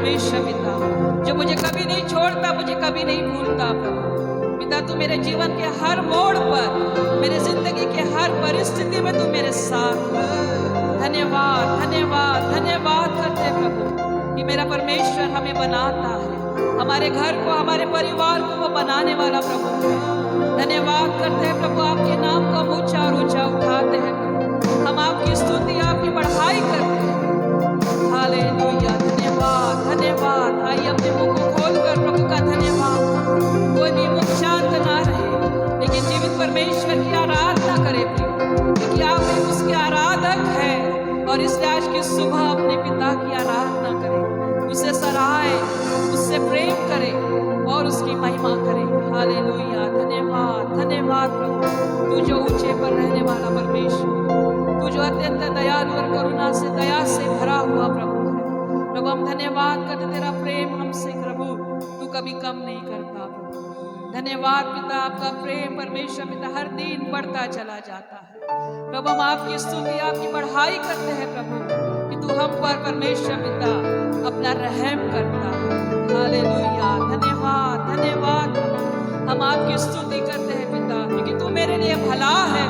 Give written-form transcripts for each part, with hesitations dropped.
परमेश्वर पिता, जो मुझे कभी नहीं छोड़ता, मुझे कभी नहीं भूलता प्रभु। पिता तू मेरे जीवन के हर मोड़ पर, मेरे जिंदगी के हर परिस्थिति में तू मेरे साथ। धन्यवाद धन्यवाद धन्यवाद करते प्रभु कि मेरा परमेश्वर हमें बनाता है, हमारे घर को, हमारे परिवार को वो बनाने वाला प्रभु है। धन्यवाद करते हैं प्रभु, आपके नाम को हम ऊंचा और ऊंचा उठाते हैं प्रभु, हम आपकी स्तुति, आपकी बढ़ाई करते हैं। हालेलुया, धन्यवाद धन्यवाद। आइए अपने मुख को खोलकर प्रभु का धन्यवाद, कोई भी मुख शांत ना रहे, लेकिन जीवित परमेश्वर की आराधना करे प्रभु, क्योंकि आप भी उसके आराधक हैं। और इसलिए आज की सुबह अपने पिता की आराधना करें, उसे सराहे, उससे प्रेम करें और उसकी महिमा करें। हालेलुया, धन्यवाद धन्यवाद प्रभु, तू जो ऊंचे पर रहने वाला परमेश्वर, तू जो अत्यंत दयालु और करुणा से, दया से भरा हुआ प्रभु है। प्रभु हम धन्यवाद करते, तेरा प्रेम हमसे प्रभु तू कभी कम नहीं करता प्रभु। धन्यवाद पिता, आपका प्रेम परमेश्वर पिता हर दिन बढ़ता चला जाता है प्रभु। हम आपकी स्तुति, आपकी बढ़ाई करते हैं प्रभु कि तू हम पर परमेश्वर पिता अपना रहम करता है। हालेलुया, धन्यवाद धन्यवाद। हम आपकी स्तुति करते हैं पिता, क्योंकि तू मेरे लिए भला है,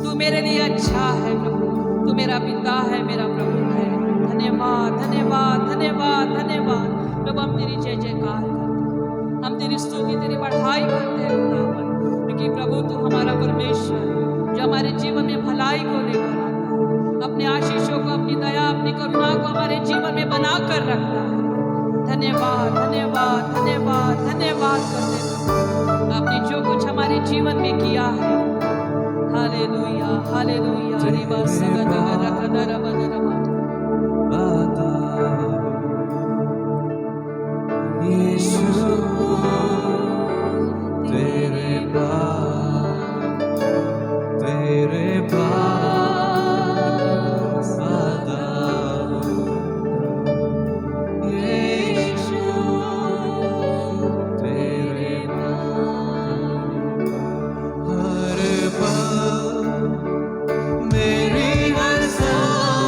तू मेरे लिए अच्छा है प्रभु, तू मेरा पिता है, मेरा प्रभु है। धन्यवाद धन्यवाद धन्यवाद धन्यवाद प्रभु, हम तेरी जय जयकार करते हैं, हम तेरी स्तुति, तेरी बढ़ाई करते हैं खुदावन, क्योंकि प्रभु तू हमारा परमेश्वर जो हमारे जीवन में भलाई को लेकर आता है, अपने आशीषों को, अपनी दया, अपनी करुणा को हमारे जीवन में बना कर रखता है। धन्यवाद धन्यवाद धन्यवाद धन्यवाद करते हैं आपने जो कुछ हमारे जीवन में किया है। Hallelujah hallelujah. रिबा सगदग रकदर बदरबा यीशु तेरे बाद सदा यीशु तेरे बाद हर पल मेरी हर सांस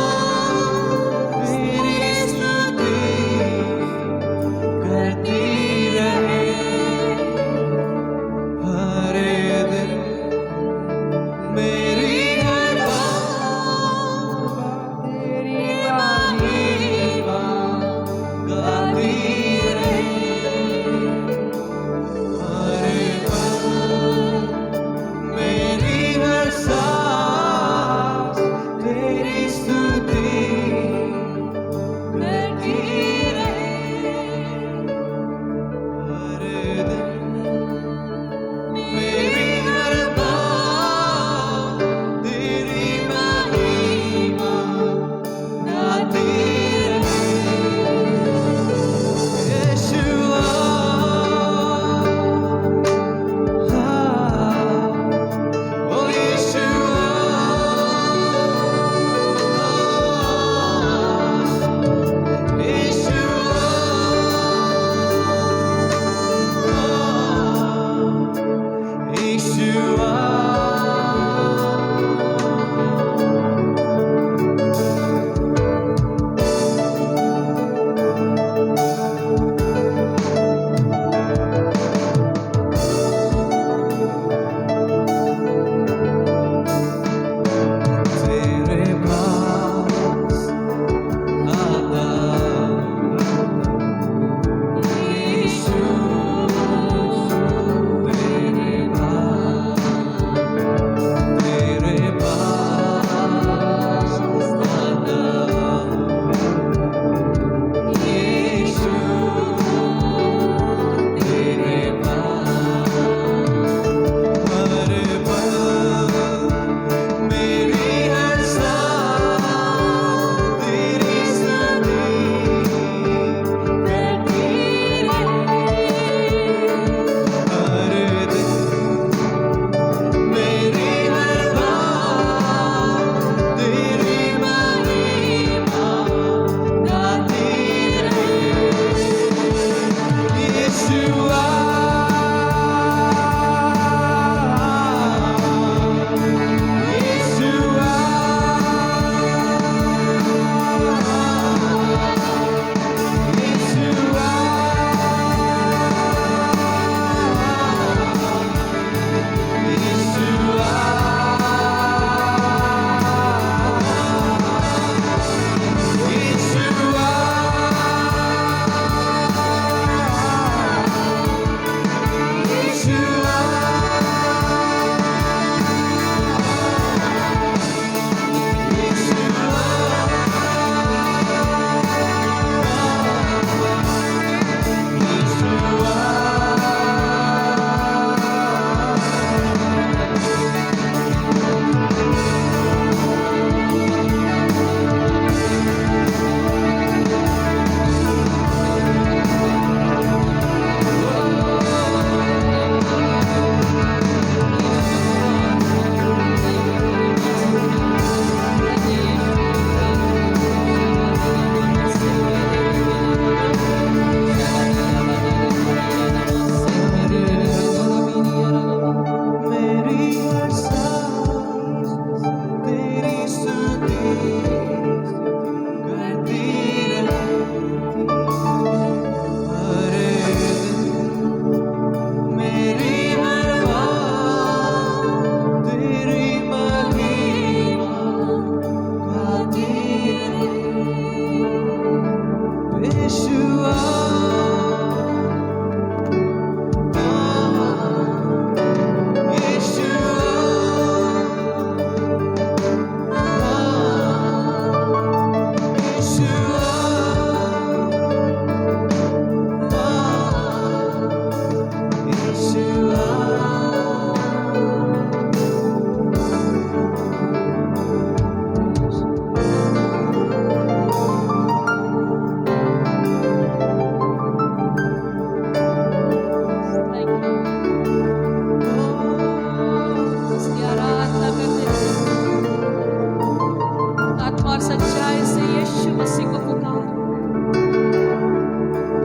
हृदय से यीशु मसीह को पुकार।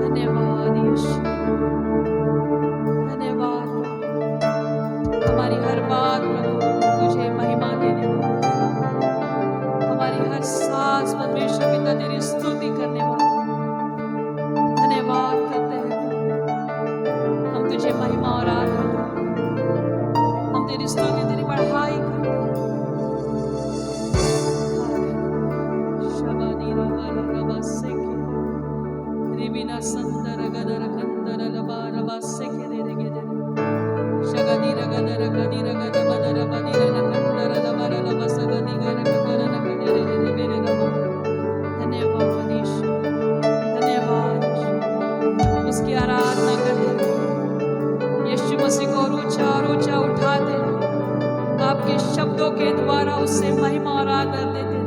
धन्यवाद यीशु, धन्यवाद। हमारी हर बात प्रभु तुझे महिमा देने वाला, हमारी हर सांस परमेश्वर पिता तेरी स्तुति करने वाला। धन्यवाद करते हैं प्रभु। हम तुझे महिमा और आदर देते हैं। हम तेरी स्तुति तेरी बढ़ाई करते हैं। शबानी रबा रबा सेके रिबिना संदर गदर कंदर लबा रबा सेके दे दे दे शगदी रगदर गदी रगद बदर बदी रकंदर लबा रबा सगदी गर कर रक दे दे मेरे रबा। धन्यवाद यीशु, धन्यवाद यीशु। उसकी आराधना करते रहो, यीशु मसीह को ऊंचा और ऊंचा उठाते रहो। आपके शब्दों के द्वारा उससे महिमा और आदर देते रहो।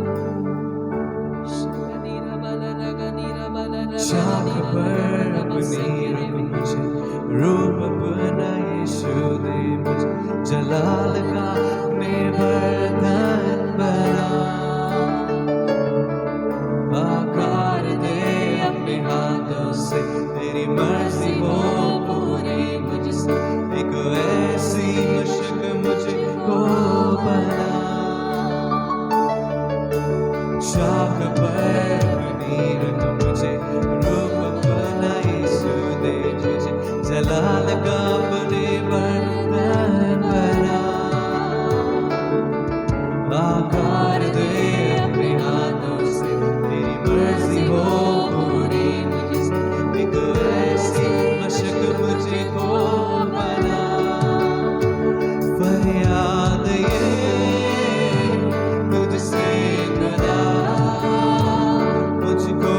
शाख पर अपनी रंग मुझे, रूप अपना यीशु दे मुझे, जलाल का निवर्धन बना। आकार दे अपने हाथों से, तेरी मर्जी हो पूरी मुझसे, एक ऐसी मशक मुझको बना। शाख पर अपनी रंग मुझे, रूप अपना यीशु दे मुझे, जलाल का निवर्धन बना। आकार दे अपने हाथों से, तेरी मर्जी हो पूरी मुझसे, एक ऐसी मशक मुझको बना। फरियाद ये तुझसे खुदा, मुझको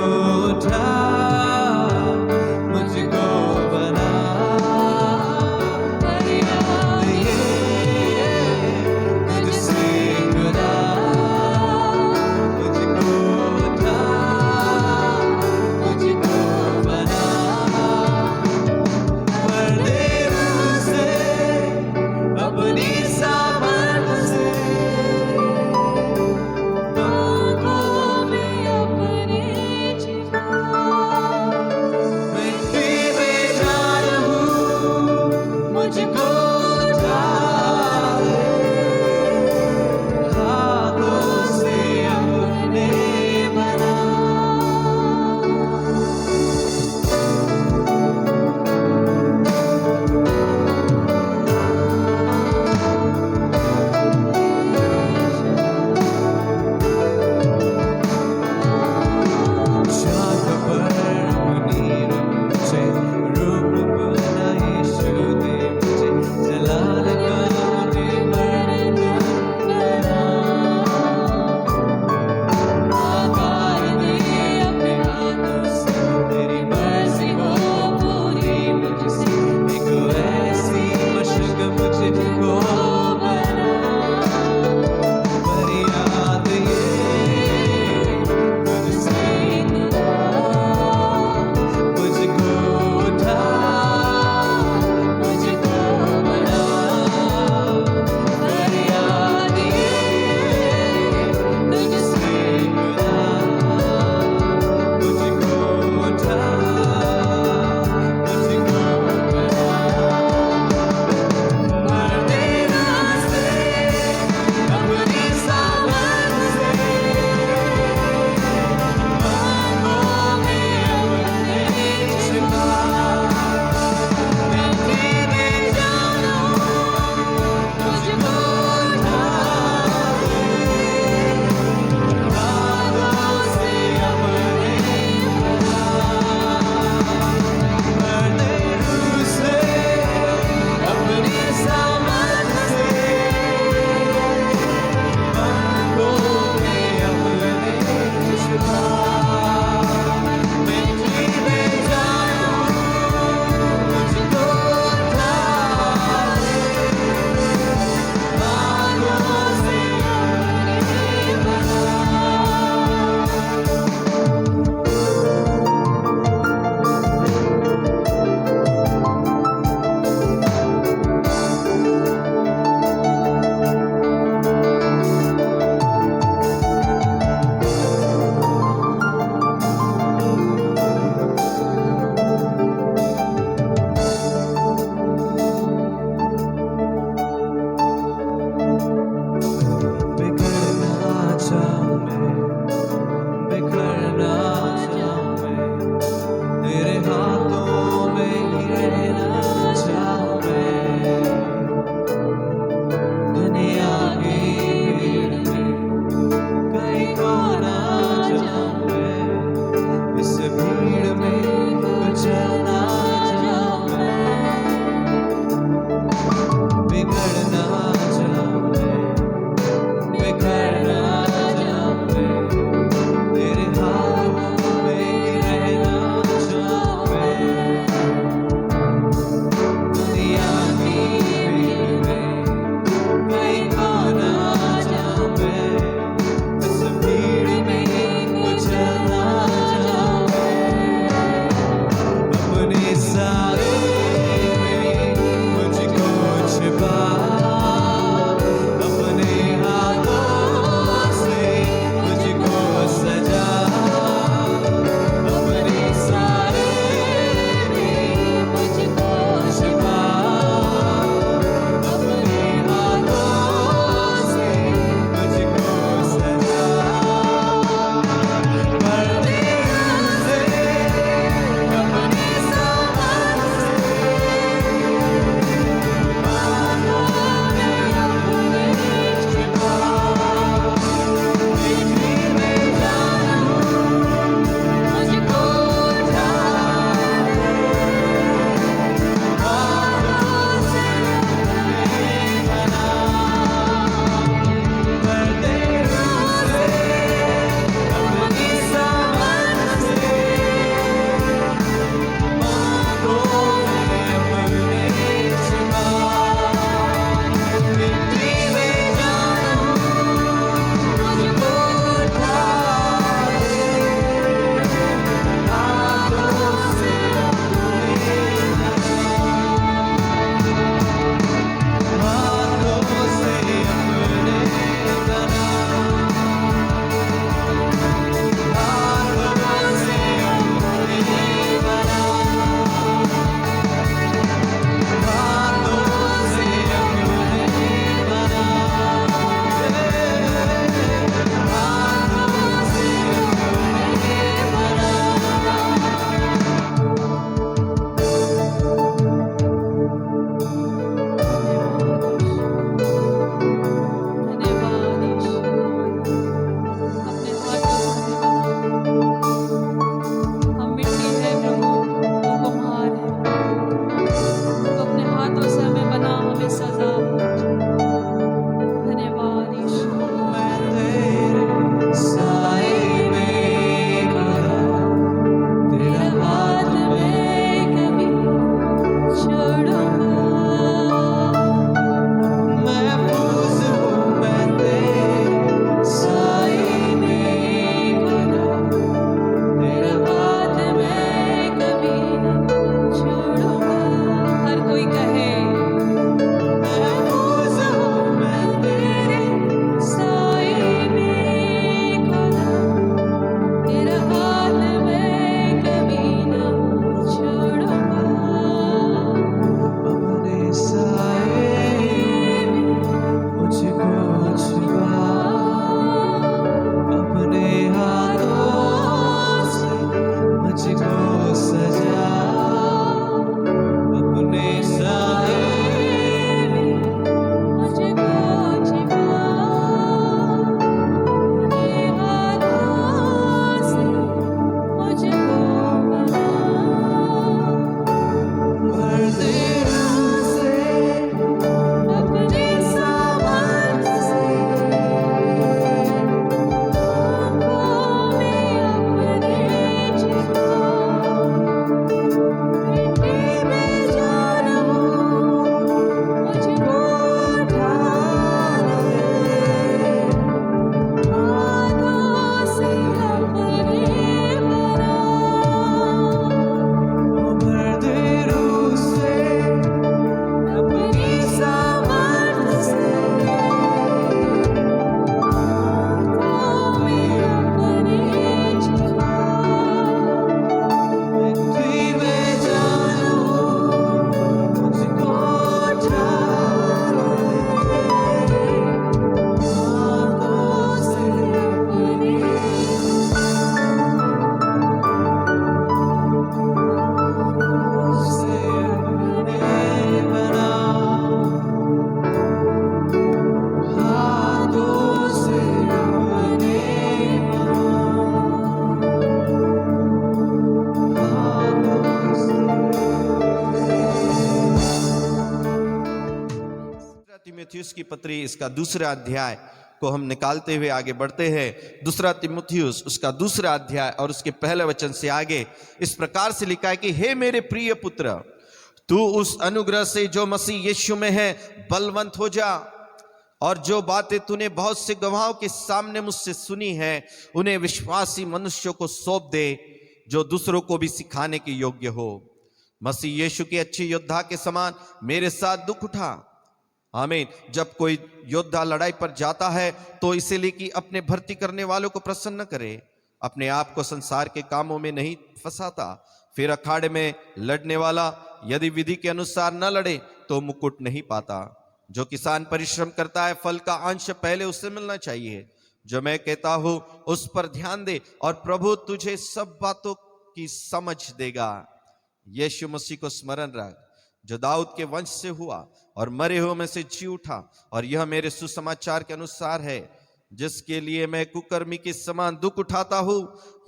तिमुथियुस की पत्री इसका दूसरा अध्याय को हम निकालते हुए आगे बढ़ते हैं। दूसरा तिमुथियुस उसका दूसरा अध्याय और उसके पहले वचन से आगे इस प्रकार से लिखा है कि हे मेरे प्रिय पुत्र, तू उस अनुग्रह से जो मसीह यीशु में है बलवंत हो जा, और जो बातें तूने बहुत से गवाहों के सामने मुझसे सुनी है उन्हें विश्वासी मनुष्यों को सौंप दे, जो दूसरों को भी सिखाने के योग्य हो। मसीह यीशु के अच्छे योद्धा के समान मेरे साथ दुख उठा। आमीन। जब कोई योद्धा लड़ाई पर जाता है तो इसलिए कि अपने भर्ती करने वालों को प्रसन्न करे, अपने आप को संसार के कामों में नहीं फंसाता। फिर अखाड़े में लड़ने वाला यदि विधि के अनुसार न लड़े तो मुकुट नहीं पाता। जो किसान परिश्रम करता है फल का अंश पहले उसे मिलना चाहिए। जो मैं कहता हूं उस पर ध्यान दे और प्रभु तुझे सब बातों की समझ देगा। यीशु मसीह को स्मरण रख, जो दाऊद के वंश से हुआ और मरे हुए में से जी उठा, और यह मेरे सुसमाचार के अनुसार है, जिसके लिए मैं कुकर्मी के समान दुख उठाता हूं,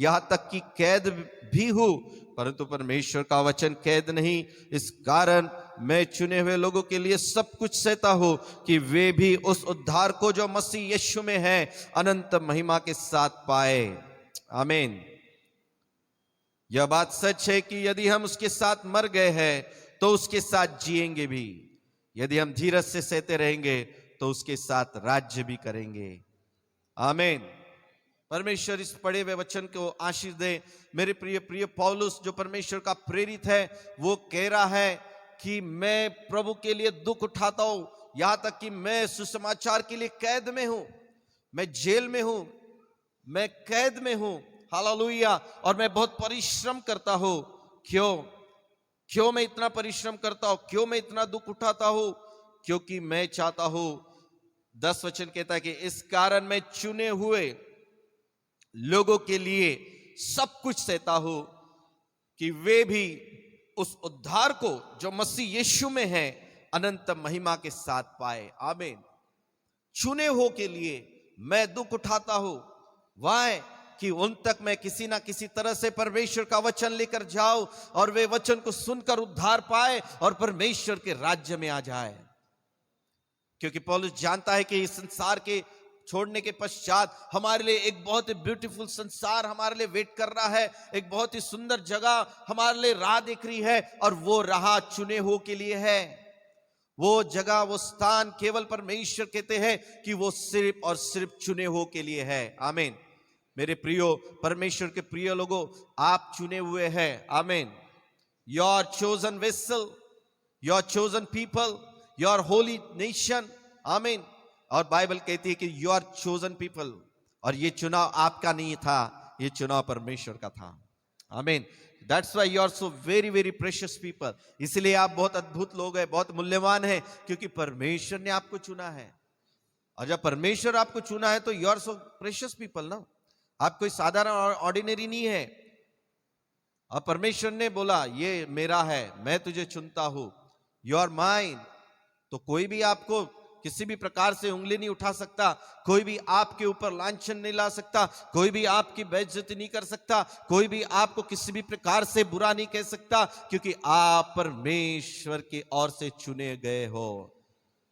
यहां तक कि कैद भी हूं, परंतु परमेश्वर का वचन कैद नहीं। इस कारण मैं चुने हुए लोगों के लिए सब कुछ सहता हूं, कि वे भी उस उद्धार को जो मसीह यीशु में है अनंत महिमा के साथ पाए। आमीन। यह बात सच है कि यदि हम उसके साथ मर गए हैं तो उसके साथ जिएंगे भी। यदि हम धीरज से सहते रहेंगे तो उसके साथ राज्य भी करेंगे। आमीन। परमेश्वर इस पढ़े हुए वचन को आशीष दे। मेरे प्रिय पौलुस जो परमेश्वर का प्रेरित है, वो कह रहा है कि मैं प्रभु के लिए दुख उठाता हूं, यहां तक कि मैं सुसमाचार के लिए कैद में हूं, मैं जेल में हूं, मैं कैद में हूं। हालेलुया। और मैं बहुत परिश्रम करता हूं। क्यों मैं इतना परिश्रम करता हूं, क्यों मैं इतना दुख उठाता हूं? क्योंकि मैं चाहता हूं, 10 वचन कहता है कि इस कारण मैं चुने हुए लोगों के लिए सब कुछ सहता हूं, कि वे भी उस उद्धार को जो मसीह यीशु में है अनंत महिमा के साथ पाए। आमीन। चुने हो के लिए मैं दुख उठाता हूं। वाह, कि उन तक मैं किसी ना किसी तरह से परमेश्वर का वचन लेकर जाऊं और वे वचन को सुनकर उद्धार पाए और परमेश्वर के राज्य में आ जाए। क्योंकि पौलुस जानता है कि इस संसार के छोड़ने के पश्चात हमारे लिए एक बहुत ही ब्यूटीफुल संसार हमारे लिए वेट कर रहा है, एक बहुत ही सुंदर जगह हमारे लिए राह दिख रही है, और वो राह चुने हो के लिए है। वो जगह, वो स्थान केवल परमेश्वर कहते हैं कि वो सिर्फ और सिर्फ चुने हो के लिए है। आमीन। मेरे प्रियो, परमेश्वर के प्रिय लोगों, आप चुने हुए हैं। आमीन। Your chosen vessel, your chosen people, your Holi nation. आमीन। और बाइबल कहती है कि यू आर चोजन पीपल, और ये चुनाव आपका नहीं था, ये चुनाव परमेश्वर का था। आमीन। That's why you are so very very precious people. इसलिए आप बहुत अद्भुत लोग हैं, बहुत मूल्यवान हैं, क्योंकि परमेश्वर ने आपको चुना है। और जब परमेश्वर आपको चुना है तो you are so precious people ना। आप कोई साधारण और ऑर्डिनरी नहीं है। और परमेश्वर ने बोला ये मेरा है, मैं तुझे चुनता हूं, यू आर माइन। तो कोई भी आपको किसी भी प्रकार से उंगली नहीं उठा सकता, कोई भी आपके ऊपर लांछन नहीं ला सकता, कोई भी आपकी बेइज्जती नहीं कर सकता, कोई भी आपको किसी भी प्रकार से बुरा नहीं कह सकता, क्योंकि आप परमेश्वर की ओर से चुने गए हो।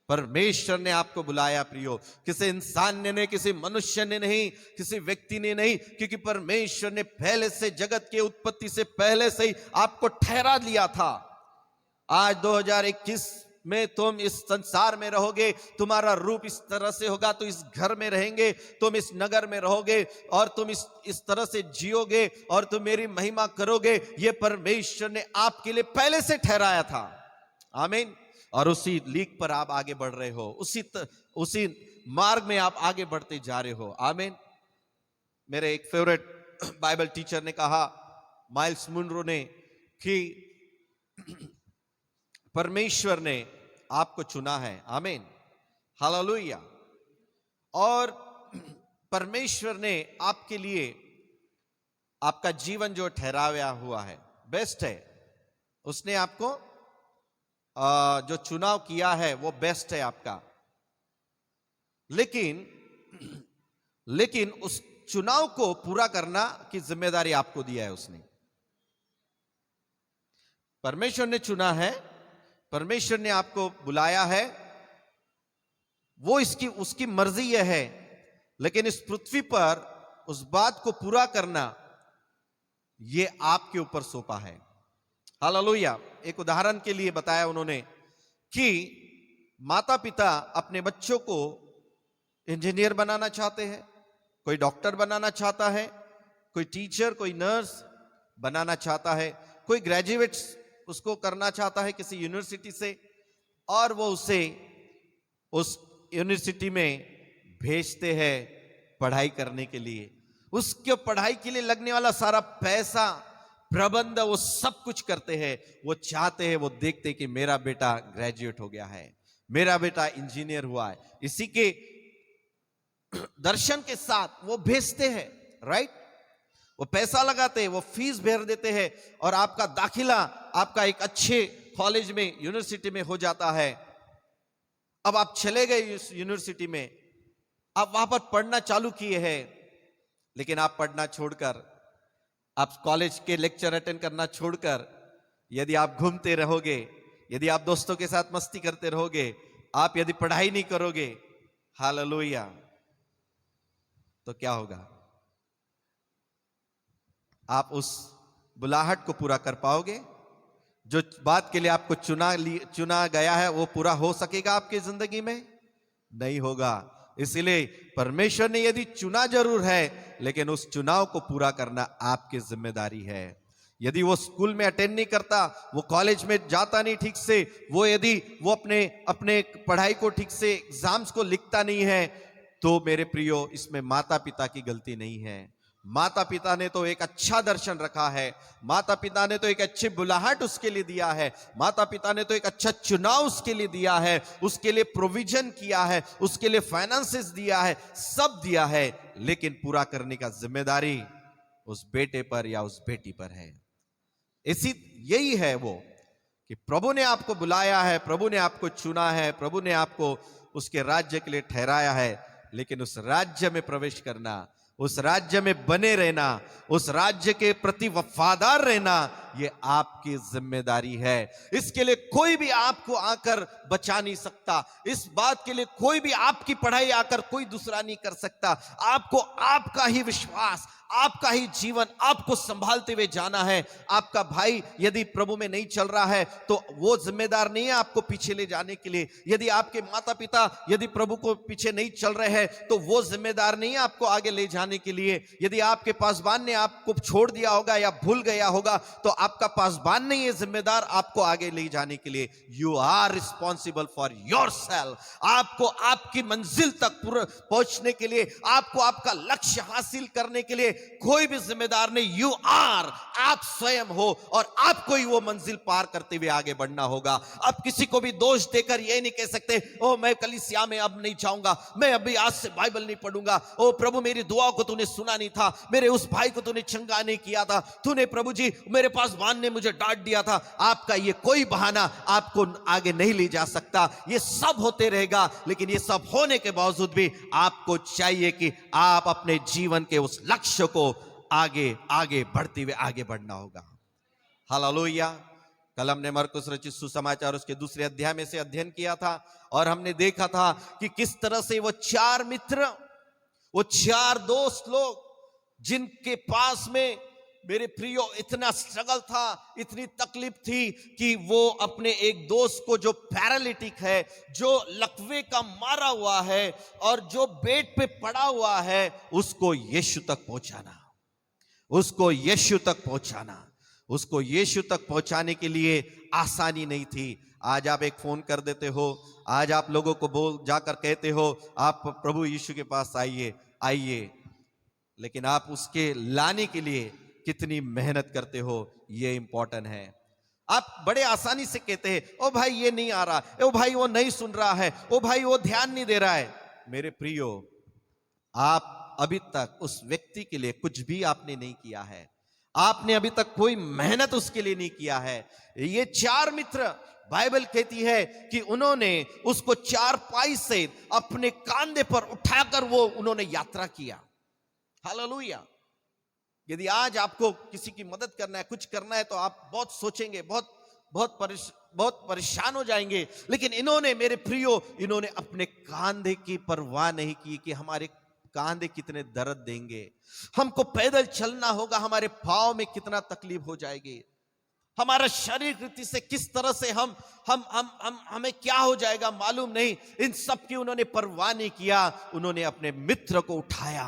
परमेश्वर ने आपको बुलाया प्रियो, किसी इंसान ने नहीं, किसी मनुष्य ने नहीं, किसी व्यक्ति ने नहीं, क्योंकि परमेश्वर ने पहले से, जगत के उत्पत्ति से पहले से ही आपको ठहरा लिया था। आज 2021 में तुम इस संसार में रहोगे, तुम्हारा रूप इस तरह से होगा, तो इस घर में रहेंगे, तुम इस नगर में रहोगे, और तुम इस तरह से जियोगे, और तुम मेरी महिमा करोगे। ये परमेश्वर ने आपके लिए पहले से ठहराया था। आमीन। और उसी लीक पर आप आगे बढ़ रहे हो, उसी मार्ग में आप आगे बढ़ते जा रहे हो। आमीन। मेरे एक फेवरेट बाइबल टीचर ने कहा, माइल्स मुनरो ने, कि परमेश्वर ने आपको चुना है। आमीन। हालेलुया। और परमेश्वर ने आपके लिए आपका जीवन जो ठहराया हुआ है, बेस्ट है। उसने आपको जो चुनाव किया है वो बेस्ट है आपका। लेकिन उस चुनाव को पूरा करना की जिम्मेदारी आपको दिया है उसने। परमेश्वर ने चुना है, परमेश्वर ने आपको बुलाया है, वो इसकी उसकी मर्जी यह है, लेकिन इस पृथ्वी पर उस बात को पूरा करना ये आपके ऊपर सौंपा है। हालेलुया। एक उदाहरण के लिए बताया उन्होंने कि माता पिता अपने बच्चों को इंजीनियर बनाना चाहते हैं, कोई डॉक्टर बनाना चाहता है, कोई टीचर, कोई नर्स बनाना चाहता है, कोई ग्रेजुएट उसको करना चाहता है किसी यूनिवर्सिटी से, और वो उसे उस यूनिवर्सिटी में भेजते हैं पढ़ाई करने के लिए। उसके पढ़ाई के लिए लगने वाला सारा पैसा, प्रबंध, वो सब कुछ करते हैं। वो चाहते हैं, वो देखते हैं कि मेरा बेटा ग्रेजुएट हो गया है, मेरा बेटा इंजीनियर हुआ है। इसी के दर्शन के साथ वो भेजते हैं, राइट। वो पैसा लगाते हैं, वो फीस भर देते हैं, और आपका दाखिला आपका एक अच्छे कॉलेज में, यूनिवर्सिटी में हो जाता है। अब आप चले गए उस यूनिवर्सिटी में, आप वहां पर पढ़ना चालू किए हैं, लेकिन आप पढ़ना छोड़कर, आप कॉलेज के लेक्चर अटेंड करना छोड़कर, यदि आप घूमते रहोगे, यदि आप दोस्तों के साथ मस्ती करते रहोगे, आप यदि पढ़ाई नहीं करोगे, हालेलुया, तो क्या होगा? आप उस बुलाहट को पूरा कर पाओगे? जो बात के लिए आपको चुना गया है, वो पूरा हो सकेगा आपकी जिंदगी में? नहीं होगा। इसलिए परमेश्वर ने यदि चुना जरूर है, लेकिन उस चुनाव को पूरा करना आपकी जिम्मेदारी है। यदि वो स्कूल में अटेंड नहीं करता, वो कॉलेज में जाता नहीं ठीक से, वो यदि वो अपने पढ़ाई को ठीक से, एग्जाम्स को लिखता नहीं है, तो मेरे प्रियो, इसमें माता पिता की गलती नहीं है। माता पिता ने तो एक अच्छा दर्शन रखा है, माता पिता ने तो एक अच्छी बुलाहट उसके लिए दिया है, माता पिता ने तो एक अच्छा चुनाव उसके लिए दिया है, उसके लिए प्रोविजन किया है, उसके लिए फाइनेंसेस दिया है, सब दिया है, लेकिन पूरा करने का जिम्मेदारी उस बेटे पर या उस बेटी पर है। यही है वो कि प्रभु ने आपको बुलाया है, प्रभु ने आपको चुना है, प्रभु ने आपको उसके राज्य के लिए ठहराया है, लेकिन उस राज्य में प्रवेश करना, उस राज्य में बने रहना, उस राज्य के प्रति वफादार रहना, ये आपकी जिम्मेदारी है। इसके लिए कोई भी आपको आकर बचा नहीं सकता। इस बात के लिए कोई भी आपकी पढ़ाई आकर कोई दूसरा नहीं कर सकता। आपको आपका ही विश्वास, आपका ही जीवन आपको संभालते हुए जाना है। आपका भाई यदि प्रभु में नहीं चल रहा है, तो वो जिम्मेदार नहीं है आपको पीछे ले जाने के लिए। यदि आपके माता पिता यदि प्रभु को पीछे नहीं चल रहे हैं, तो वो जिम्मेदार नहीं है आपको आगे ले जाने के लिए। यदि आपके पासबान ने आपको छोड़ दिया होगा या भूल गया होगा, तो आपका पासबान नहीं है जिम्मेदार आपको आगे ले जाने के लिए। You are responsible for yourself. आपको आपकी मंजिल तक पहुंचने के लिए, आपको आपका लक्ष्य हासिल करने के लिए कोई भी जिम्मेदार नहीं। यू आर, आप स्वयं हो, और आपको ही वो मंजिल पार करते हुए आगे बढ़ना होगा। आप किसी को भी दोष देकर ये नहीं कह सकते, ओ मैं कलीसिया में अब नहीं जाऊंगा, मैं अभी आज से बाइबल नहीं पढ़ूंगा, ओ प्रभु मेरी दुआओं को तूने सुना नहीं था, मेरे उस भाई को तूने चंगा नहीं किया था, तूने प्रभु जी मेरे पास बान ने मुझे डांट दिया था। आपका ये कोई बहाना आपको आगे नहीं ले जा सकता। ये सब होते रहेगा, लेकिन ये सब होने के बावजूद भी आपको चाहिए कि आप अपने जीवन के उस लक्ष्य को आगे आगे बढ़ते हुए आगे बढ़ना होगा। हालेलुया। कल हमने मरकुस रचित सुसमाचार उसके दूसरे अध्याय में से अध्ययन किया था, और हमने देखा था कि किस तरह से वो चार मित्र, वो चार दोस्त लोग, जिनके पास में मेरे प्रियो इतना स्ट्रगल था, इतनी तकलीफ थी कि वो अपने एक दोस्त को जो पैरालिटिक है, जो लकवे का मारा हुआ है और जो बेड पे पड़ा हुआ है, उसको यीशु तक पहुंचाना, उसको यीशु तक पहुंचाना, उसको यीशु तक पहुंचाने के लिए आसानी नहीं थी। आज आप एक फोन कर देते हो, आज आप लोगों को जाकर कहते हो आप प्रभु यीशु के पास आइए आइए, लेकिन आप उसके लाने के लिए कितनी मेहनत करते हो, ये इंपॉर्टेंट है। आप बड़े आसानी से कहते हैं, ओ भाई ये नहीं आ रहा, ओ भाई वो नहीं सुन रहा है, ओ भाई वो ध्यान नहीं दे रहा है। मेरे प्रियो, आप अभी तक उस व्यक्ति के लिए कुछ भी आपने नहीं किया है, आपने अभी तक कोई मेहनत उसके लिए नहीं किया है। ये चार मित्र, बाइबल कहती है कि उन्होंने उसको चारपाई से अपने कांधे पर उठाकर वो उन्होंने यात्रा किया। हालेलुया। यदि आज आपको किसी की मदद करना है, कुछ करना है, तो आप बहुत सोचेंगे, बहुत बहुत परेशान हो जाएंगे। लेकिन इन्होंने, मेरे प्रियो, इन्होंने अपने कांधे की परवाह नहीं की कि हमारे कांधे कितने दर्द देंगे, हमको पैदल चलना होगा, हमारे पाँव में कितना तकलीफ हो जाएगी, हमारा शरीर रीति से किस तरह से हमें क्या हो जाएगा मालूम नहीं। इन सब की उन्होंने परवाह नहीं किया। उन्होंने अपने मित्र को उठाया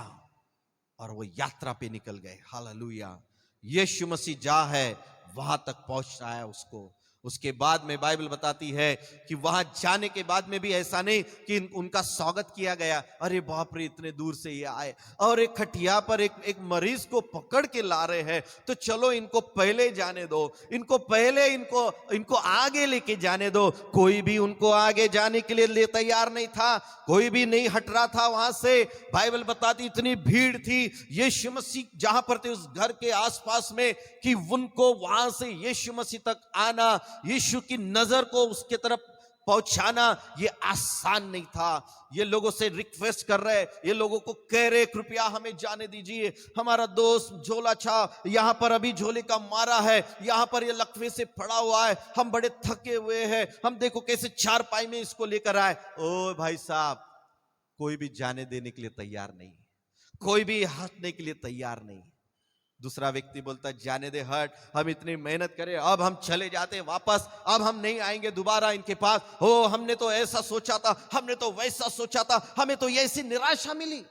और वो यात्रा पे निकल गए। हालेलुया। यीशु मसीह जहाँ है वहां तक पहुंचना है उसको। उसके बाद में बाइबल बताती है कि वहां जाने के बाद में भी ऐसा नहीं कि उनका स्वागत किया गया, अरे बाप रे इतने दूर से ये आए और एक खटिया पर एक मरीज को पकड़ के ला रहे हैं, तो चलो इनको पहले जाने दो, इनको पहले इनको आगे लेके जाने दो। कोई भी उनको आगे जाने के लिए तैयार नहीं था, कोई भी नहीं हट रहा था वहां से। बाइबल बताती इतनी भीड़ थी यीशु मसीह जहां पर थे उस घर के आसपास में कि उनको वहां से यीशु मसीह तक आना, यीशु की नजर को उसके तरफ पहुंचाना ये आसान नहीं था। ये लोगों से रिक्वेस्ट कर रहे, ये लोगों को कह रहे कृपया हमें जाने दीजिए, हमारा दोस्त झोला छा यहां पर अभी झोले का मारा है, यहां पर ये लकवे से पड़ा हुआ है, हम बड़े थके हुए हैं, हम देखो कैसे चारपाई में इसको लेकर आए। ओ भाई साहब, कोई भी जाने देने के लिए तैयार नहीं, कोई भी हटने के लिए तैयार नहीं। दूसरा व्यक्ति बोलता जाने दे, हट, हम इतनी मेहनत करें, अब हम चले जाते वापस, अब हम नहीं आएंगे दोबारा इनके पास। हो, हमने तो ऐसा सोचा था, हमने तो वैसा सोचा था, हमें तो ऐसी निराशा मिली।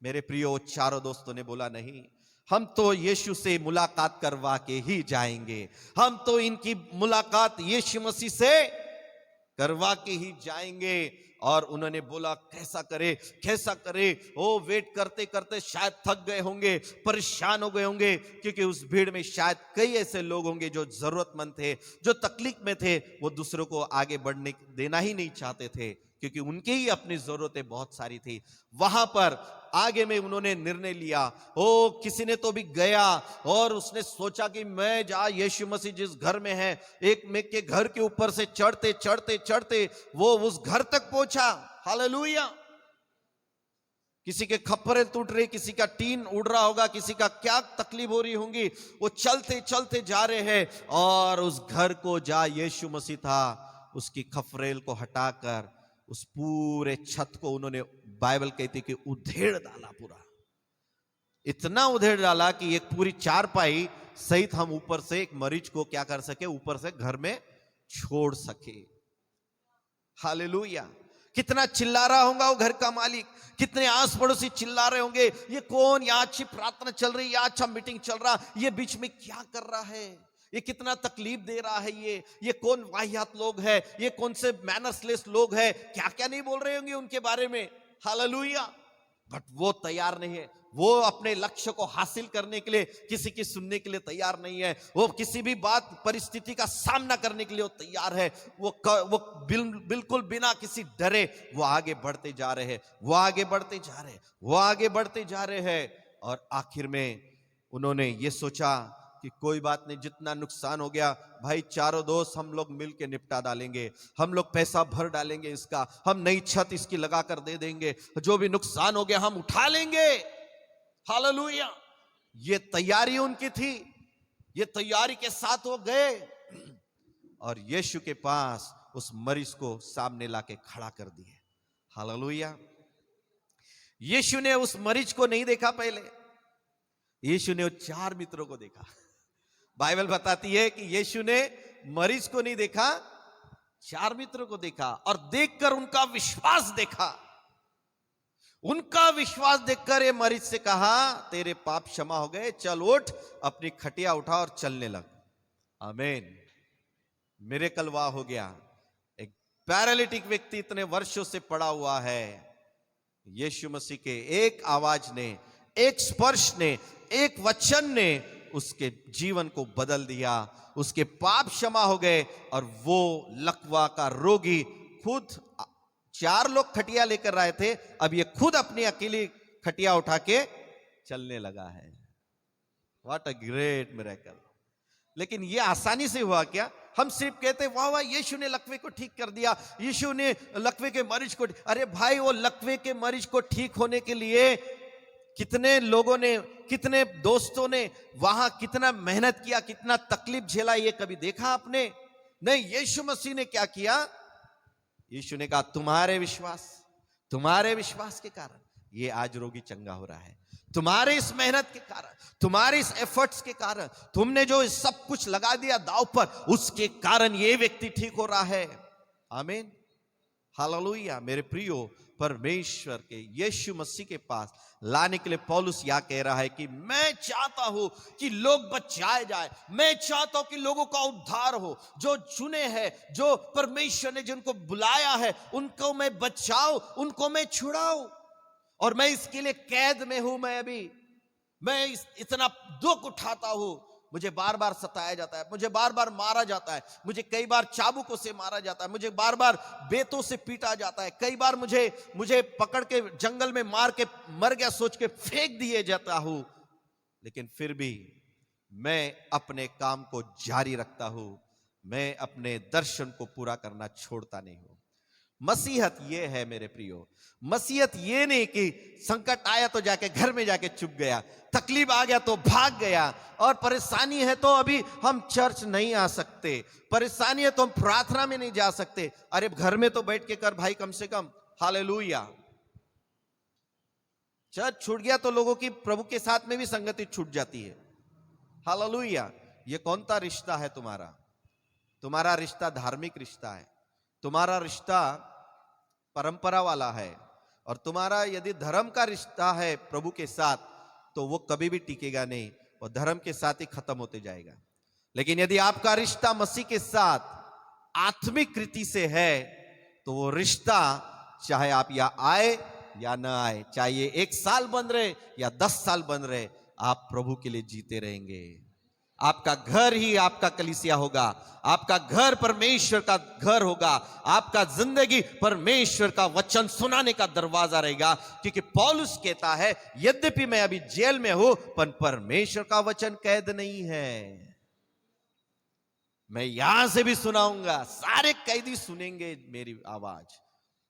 मेरे प्रियो, चारों दोस्तों ने बोला नहीं, हम तो यीशु से मुलाकात करवा के ही जाएंगे, हम तो इनकी मुलाकात यीशु मसीह से करवा के ही जाएंगे। और उन्होंने बोला कैसा करे। ओ वेट करते करते शायद थक गए होंगे, परेशान हो गए होंगे, क्योंकि उस भीड़ में शायद कई ऐसे लोग होंगे जो जरूरतमंद थे, जो तकलीफ में थे, वो दूसरों को आगे बढ़ने देना ही नहीं चाहते थे, क्योंकि उनकी ही अपनी जरूरतें बहुत सारी थी। वहां पर आगे में उन्होंने निर्णय लिया। ओ किसी ने तो भी गया और उसने सोचा कि मैं जा यीशु मसीह जिस घर में है, एक में के घर के ऊपर से चढ़ते चढ़ते चढ़ते वो उस घर तक पहुंचा। हालेलुया। किसी के खप्परे टूट रहे, किसी का टीन उड़ रहा होगा, किसी का क्या तकलीफ हो रही होंगी, वो चलते चलते जा रहे हैं और उस घर को जा यीशु मसीह था, उसकी खफरेल को हटाकर उस पूरे छत को उन्होंने, बाइबल कहती कि उधेड़ डाला पूरा। इतना उधेड़ डाला कि एक पूरी चारपाई सहित हम ऊपर से एक मरीज को क्या कर सके, ऊपर से घर में छोड़ सके। हालेलुया। कितना चिल्ला रहा होगा वो घर का मालिक, कितने आस पड़ोसी चिल्ला रहे होंगे, ये कौन, यहाँ अच्छी प्रार्थना चल रही, यहाँ अच्छा मीटिंग चल रहा, ये बीच में क्या कर रहा है, ये कितना तकलीफ दे रहा है, ये कौन वाहियात लोग है, ये कौन से मैनर्सलेस लोग है, क्या क्या नहीं बोल रहे होंगे उनके बारे में। हालेलुया। बट वो तैयार नहीं है, वो अपने लक्ष्य को हासिल करने के लिए किसी की सुनने के लिए तैयार नहीं है, वो किसी भी बात परिस्थिति का सामना करने के लिए वो तैयार है, वो बिल्कुल बिना किसी डरे वो आगे बढ़ते जा रहे हैं, वो आगे बढ़ते जा रहे हैं, वो आगे बढ़ते जा रहे हैं। और आखिर में उन्होंने ये सोचा कि कोई बात नहीं, जितना नुकसान हो गया भाई, चारों दोस्त हम लोग मिल के निपटा डालेंगे, हम लोग पैसा भर डालेंगे इसका, हम नई छत इसकी लगा कर दे देंगे, जो भी नुकसान हो गया हम उठा लेंगे। हालेलुया। ये तैयारी उनकी थी, ये तैयारी के साथ वो गए और यीशु के पास उस मरीज को सामने लाके खड़ा कर दिए। हालेलुया। यीशु ने उस मरीज को नहीं देखा पहले, यीशु ने वो चार मित्रों को देखा। बाइबल बताती है कि यीशु ने मरीज को नहीं देखा, चार मित्रों को देखा, और देखकर उनका विश्वास देखा। उनका विश्वास देखकर ये मरीज से कहा, तेरे पाप क्षमा हो गए, चल उठ, अपनी खटिया उठा और चलने लग। आमीन। मिरेकल वाह हो गया। एक पैरालिटिक व्यक्ति इतने वर्षों से पड़ा हुआ है, यीशु मसीह के एक आवाज ने, एक स्पर्श ने, एक वचन ने उसके जीवन को बदल दिया, उसके पाप क्षमा हो गए और वो लकवा का रोगी खुद, चार लोग खटिया लेकर आए थे, अब ये खुद अपनी अकेली खटिया उठा के चलने लगा है। What a great miracle. लेकिन ये आसानी से हुआ क्या? हम सिर्फ कहते वाह वाह यीशु ने लकवे को ठीक कर दिया, यीशु ने लकवे के मरीज को। अरे भाई, वो लकवे के मरीज को ठीक होने के लिए कितने लोगों ने, कितने दोस्तों ने वहां कितना मेहनत किया, कितना तकलीफ झेला, ये कभी देखा आपने? नहीं, यीशु मसीह ने क्या किया? यीशु ने कहा तुम्हारे विश्वास के कारण ये आज रोगी चंगा हो रहा है। तुम्हारे इस मेहनत के कारण, तुम्हारे इस एफर्ट्स के कारण, तुमने जो सब कुछ लगा दिया दांव पर, उसके कारण ये व्यक्ति ठीक हो रहा है। आमीन, हालेलुया। मेरे प्रियो, परमेश्वर के यीशु मसीह के पास लाने के लिए पौलुस यह कह रहा है कि मैं चाहता हूं कि लोग बचाए जाए, मैं चाहता हूं कि लोगों का उद्धार हो। जो चुने हैं, जो परमेश्वर ने जिनको बुलाया है, उनको मैं बचाऊं, उनको मैं छुड़ाऊं। और मैं इसके लिए कैद में हूं। मैं इतना दुख उठाता हूं। मुझे बार बार सताया जाता है, मुझे बार बार मारा जाता है, मुझे कई बार चाबुकों से मारा जाता है, मुझे बार बार बेतों से पीटा जाता है, कई बार मुझे पकड़ के जंगल में मार के मर गया सोच के फेंक दिए जाता हूं। लेकिन फिर भी मैं अपने काम को जारी रखता हूं। मैं अपने दर्शन को पूरा करना छोड़ता नहीं हूं। मसीहत ये है मेरे प्रियो। मसीहत ये नहीं कि संकट आया तो जाके घर में जाके चुप गया, तकलीफ आ गया तो भाग गया, और परेशानी है तो अभी हम चर्च नहीं आ सकते, परेशानी है तो हम प्रार्थना में नहीं जा सकते। अरे घर में तो बैठ के कर भाई कम से कम। हालेलुया। चर्च छूट गया तो लोगों की प्रभु के साथ में भी संगति छूट जाती है। हालेलुया। ये कौन सा रिश्ता है तुम्हारा रिश्ता धार्मिक रिश्ता है, तुम्हारा रिश्ता परंपरा वाला है। और तुम्हारा यदि धर्म का रिश्ता है प्रभु के साथ, तो वो कभी भी टिकेगा नहीं, और धर्म के साथ ही खत्म होते जाएगा। लेकिन यदि आपका रिश्ता मसीह के साथ आत्मिक रीति से है, तो वो रिश्ता चाहे आप या आए या ना आए, चाहे ये 1 साल बन रहे या 10 साल बन रहे, आप प्रभु के लिए जीते रहेंगे। आपका घर ही आपका कलीसिया होगा, आपका घर परमेश्वर का घर होगा, आपका जिंदगी परमेश्वर का वचन सुनाने का दरवाजा रहेगा। क्योंकि पौलुस कहता है यद्यपि मैं अभी जेल में हूं, पर परमेश्वर का वचन कैद नहीं है। मैं यहां से भी सुनाऊंगा, सारे कैदी सुनेंगे मेरी आवाज।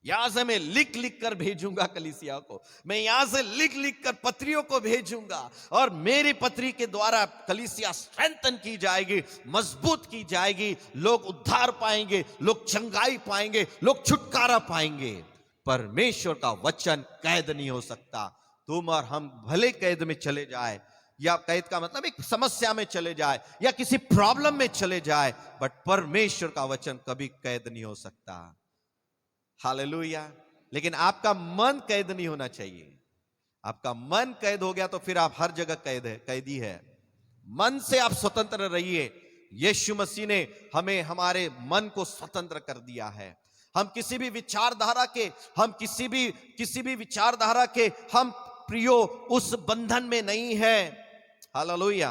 यहां से मैं लिख लिख कर भेजूंगा कलीसिया को, मैं यहां से लिख लिख कर पत्रियों को भेजूंगा, और मेरी पत्री के द्वारा कलीसिया स्ट्रेंथन की जाएगी, मजबूत की जाएगी। लोग उद्धार पाएंगे, लोग चंगाई पाएंगे, लोग छुटकारा पाएंगे। परमेश्वर का वचन कैद नहीं हो सकता। तुम और हम भले कैद में चले जाए, या कैद का मतलब एक समस्या में चले जाए या किसी प्रॉब्लम में चले जाए, बट परमेश्वर का वचन कभी कैद नहीं हो सकता। हालेलुया। लेकिन आपका मन कैद नहीं होना चाहिए। आपका मन कैद हो गया तो फिर आप हर जगह कैदी है। मन से आप स्वतंत्र रहिए। यीशु मसीह ने हमें हमारे मन को स्वतंत्र कर दिया है। हम किसी भी विचारधारा के हम प्रियो उस बंधन में नहीं है। हालेलुया।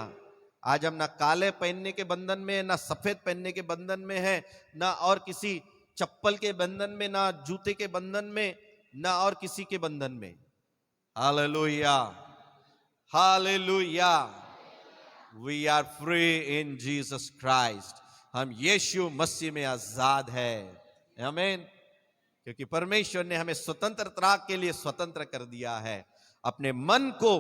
आज हम ना काले पहनने के बंधन में, ना सफेद पहनने के बंधन में है, ना और किसी चप्पल के बंधन में, ना जूते के बंधन में, ना और किसी के बंधन में। हालेलुया, हालेलुया। We are free in Jesus Christ. हम यीशु मसीह में आजाद है। आमीन। क्योंकि परमेश्वर ने हमें स्वतंत्रता के लिए स्वतंत्र कर दिया है। अपने मन को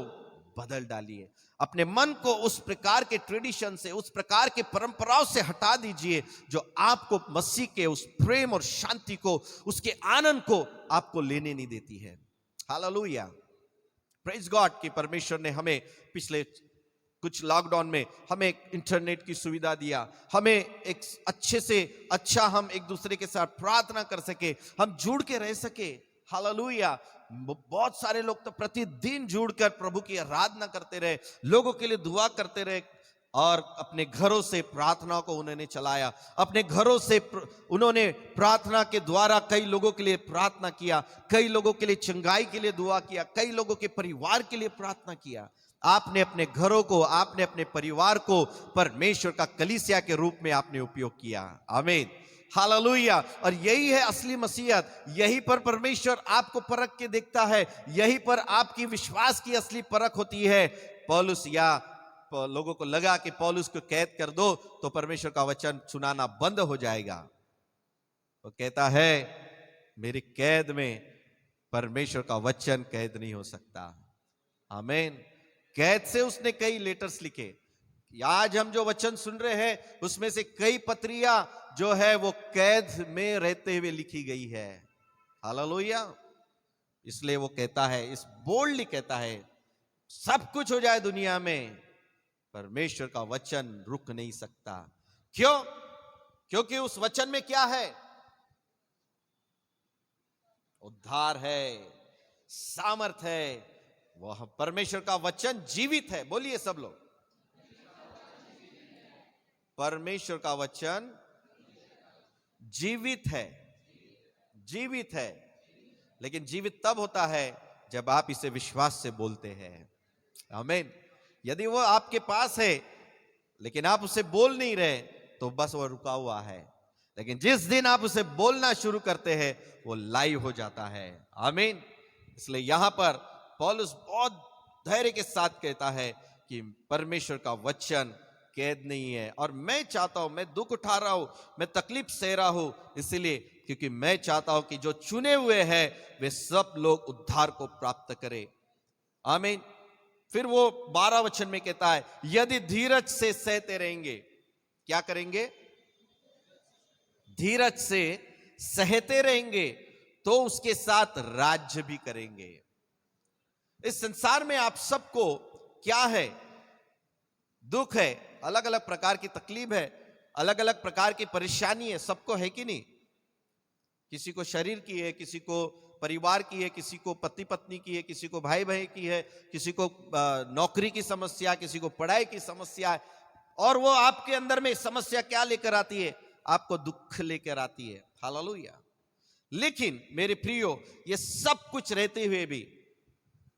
बदल डालिए, अपने मन को उस प्रकार के ट्रेडिशन से, उस प्रकार के परंपराओं से हटा दीजिए जो आपको मसीह के उस प्रेम और शांति को, उसके आनंद को आपको लेने नहीं देती है। हालेलुया, प्रेज गॉड कि परमेश्वर ने हमें पिछले कुछ लॉकडाउन में हमें इंटरनेट की सुविधा दिया, हमें एक अच्छे से अच्छा हम एक दूसरे के साथ प्रार्थना कर सके, हम जुड़ के रह सके। हालेलुया। बहुत सारे लोग तो प्रतिदिन जुड़कर प्रभु की आराधना करते रहे, लोगों के लिए दुआ करते रहे, और अपने घरों से प्रार्थनाओं को उन्होंने चलाया। अपने घरों से उन्होंने प्रार्थना के द्वारा कई लोगों के लिए प्रार्थना किया, कई लोगों के लिए चंगाई के लिए दुआ किया, कई लोगों के परिवार के लिए प्रार्थना किया। आपने अपने घरों को, आपने अपने परिवार को परमेश्वर का कलीसिया के रूप में आपने उपयोग किया। आमीन, हालेलुया। और यही है असली मसीहत। यही पर परमेश्वर आपको परख के देखता है, यही पर आपकी विश्वास की असली परख होती है। पौलुस या लोगों को लगा कि पौलुस को कैद कर दो तो परमेश्वर का वचन सुनाना बंद हो जाएगा। वो कहता है मेरी कैद में परमेश्वर का वचन कैद नहीं हो सकता। आमीन। कैद से उसने कई लेटर्स लिखे आज हम जो वचन सुन रहे हैं उसमें से कई पत्रियां जो है वो कैद में रहते हुए लिखी गई है। हालेलुया। इसलिए वो कहता है, इस बोल्डली कहता है, सब कुछ हो जाए दुनिया में, परमेश्वर का वचन रुक नहीं सकता। क्यों? क्योंकि उस वचन में क्या है? उद्धार है, सामर्थ है। वह परमेश्वर का वचन जीवित है। बोलिए सब लोग, परमेश्वर का वचन जीवित है। जीवित है, लेकिन जीवित तब होता है जब आप इसे विश्वास से बोलते हैं। आमीन। यदि वो आपके पास है लेकिन आप उसे बोल नहीं रहे तो बस वो रुका हुआ है, लेकिन जिस दिन आप उसे बोलना शुरू करते हैं वो लाइव हो जाता है। आमीन। इसलिए यहां पर पौलुस बहुत धैर्य के साथ कहता है कि परमेश्वर का वचन कैद नहीं है। और मैं चाहता हूं, मैं दुख उठा रहा हूं, मैं तकलीफ सह रहा हूं, इसलिए क्योंकि मैं चाहता हूं कि जो चुने हुए हैं वे सब लोग उद्धार को प्राप्त करें। आमीन। फिर वो 12 वचन में कहता है, यदि धीरज से सहते रहेंगे, क्या करेंगे? धीरज से सहते रहेंगे तो उसके साथ राज्य भी करेंगे। इस संसार में आप सबको क्या है? दुख है, अलग अलग प्रकार की तकलीफ है, अलग अलग प्रकार की परेशानी है, सबको है कि नहीं? किसी को शरीर की है, किसी को परिवार की है, किसी को पति पत्नी की है, किसी को भाई बहन की है, किसी को नौकरी की समस्या, किसी को पढ़ाई की समस्या है। और वो आपके अंदर में समस्या क्या लेकर आती है? आपको दुख लेकर आती है। हालेलुया। लेकिन मेरे प्रियो, ये सब कुछ रहते हुए भी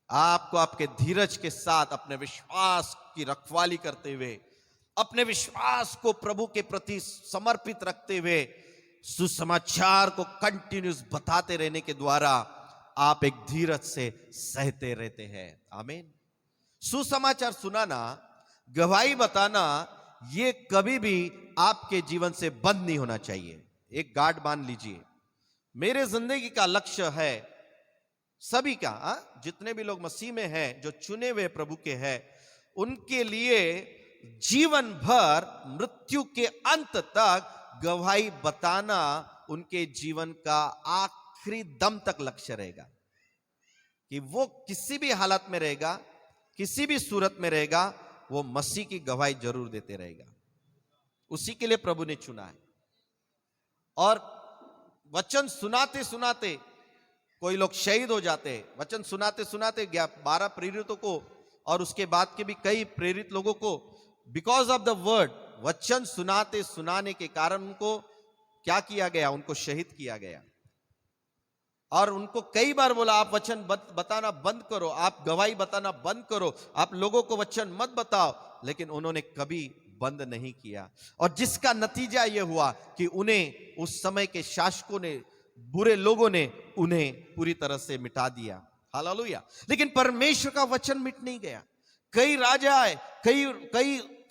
आपको आपके धीरज के साथ अपने विश्वास की रखवाली करते हुए, अपने विश्वास को प्रभु के प्रति समर्पित रखते हुए सुसमाचार को कंटिन्यूस बताते रहने के द्वारा आप एक धीरज से सहते रहते हैं। आमीन। सुसमाचार सुनाना, गवाही बताना, ये कभी भी आपके जीवन से बंद नहीं होना चाहिए। एक गार्ड मान लीजिए, मेरे जिंदगी का लक्ष्य है, सभी का, जितने भी लोग मसीह में हैं, जो चुने हुए प्रभु के हैं, उनके लिए जीवन भर मृत्यु के अंत तक गवाही बताना उनके जीवन का आखिरी दम तक लक्ष्य रहेगा। कि वो किसी भी हालत में रहेगा, किसी भी सूरत में रहेगा, वो मसीह की गवाही जरूर देते रहेगा। उसी के लिए प्रभु ने चुना है। और वचन सुनाते सुनाते कोई लोग शहीद हो जाते हैं। वचन सुनाते सुनाते 12 प्रेरितों को और उसके बाद के भी कई प्रेरित लोगों को बिकॉज ऑफ द वर्ड, वचन सुनाने के कारण उनको क्या किया गया? उनको शहीद किया गया। और उनको कई बार बोला, आप वचन बताना बंद करो, आप गवाही बताना बंद करो, आप लोगों को वचन मत बताओ, लेकिन उन्होंने कभी बंद नहीं किया। और जिसका नतीजा यह हुआ कि उन्हें उस समय के शासकों ने, बुरे लोगों ने उन्हें पूरी तरह से मिटा दिया। हालेलुया। लेकिन परमेश्वर का वचन मिट नहीं गया। कई राजा आए,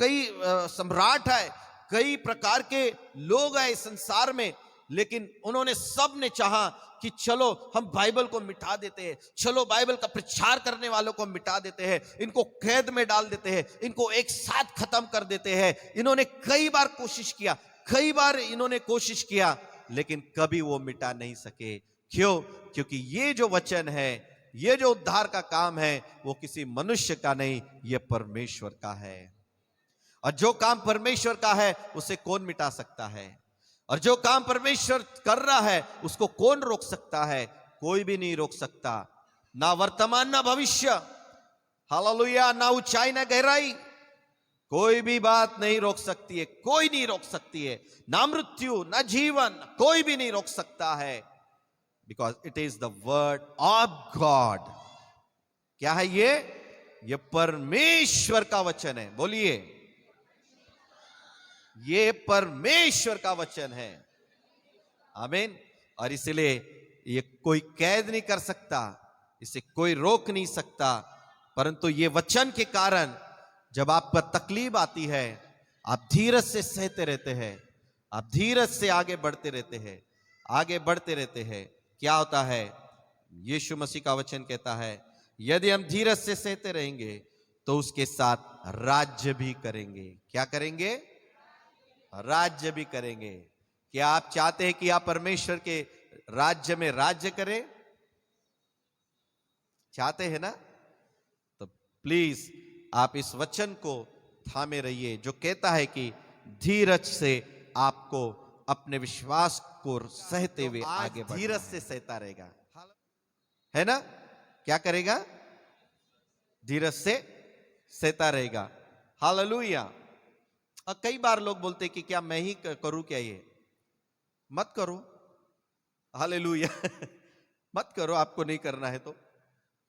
कई सम्राट आए, कई प्रकार के लोग आए संसार में, लेकिन उन्होंने सब ने चाहा कि चलो हम बाइबल को मिटा देते हैं, चलो बाइबल का प्रचार करने वालों को मिटा देते हैं, इनको कैद में डाल देते हैं, इनको एक साथ खत्म कर देते हैं। इन्होंने कई बार कोशिश किया, कई बार इन्होंने कोशिश किया, लेकिन कभी वो मिटा नहीं सके। क्यों? क्योंकि ये जो वचन है, ये जो उद्धार का काम है, वो किसी मनुष्य का नहीं, ये परमेश्वर का है। और जो काम परमेश्वर का है उसे कौन मिटा सकता है? और जो काम परमेश्वर कर रहा है उसको कौन रोक सकता है? कोई भी नहीं रोक सकता, ना वर्तमान ना भविष्य। हालेलुया। ना ऊंचाई ना गहराई, कोई भी बात नहीं रोक सकती है, कोई नहीं रोक सकती है। ना मृत्यु ना जीवन, कोई भी नहीं रोक सकता है। Because it is the word of God. क्या है ये परमेश्वर का वचन है। बोलिए, ये परमेश्वर का वचन है। आमीन। और इसलिए ये कोई कैद नहीं कर सकता, इसे कोई रोक नहीं सकता। परंतु ये वचन के कारण जब आप पर तकलीफ आती है, आप धीरज से सहते रहते हैं, आप धीरज से आगे बढ़ते रहते हैं, आगे बढ़ते रहते हैं। क्या होता है? यीशु मसीह का वचन कहता है, यदि हम धीरज से सहते रहेंगे तो उसके साथ राज्य भी करेंगे। क्या करेंगे? राज्य भी करेंगे। क्या आप चाहते हैं कि आप परमेश्वर के राज्य में राज्य करें? चाहते हैं ना? तो प्लीज आप इस वचन को थामे रहिए जो कहता है कि धीरज से आपको अपने विश्वास को सहते हुए आगे बढ़ना है। धीरज से सहता रहेगा, है ना? क्या करेगा? धीरज से सहता रहेगा। हालेलुया। कई बार लोग बोलते कि क्या मैं ही करूं क्या? ये मत करो। हालेलुया। मत करो, आपको नहीं करना है तो।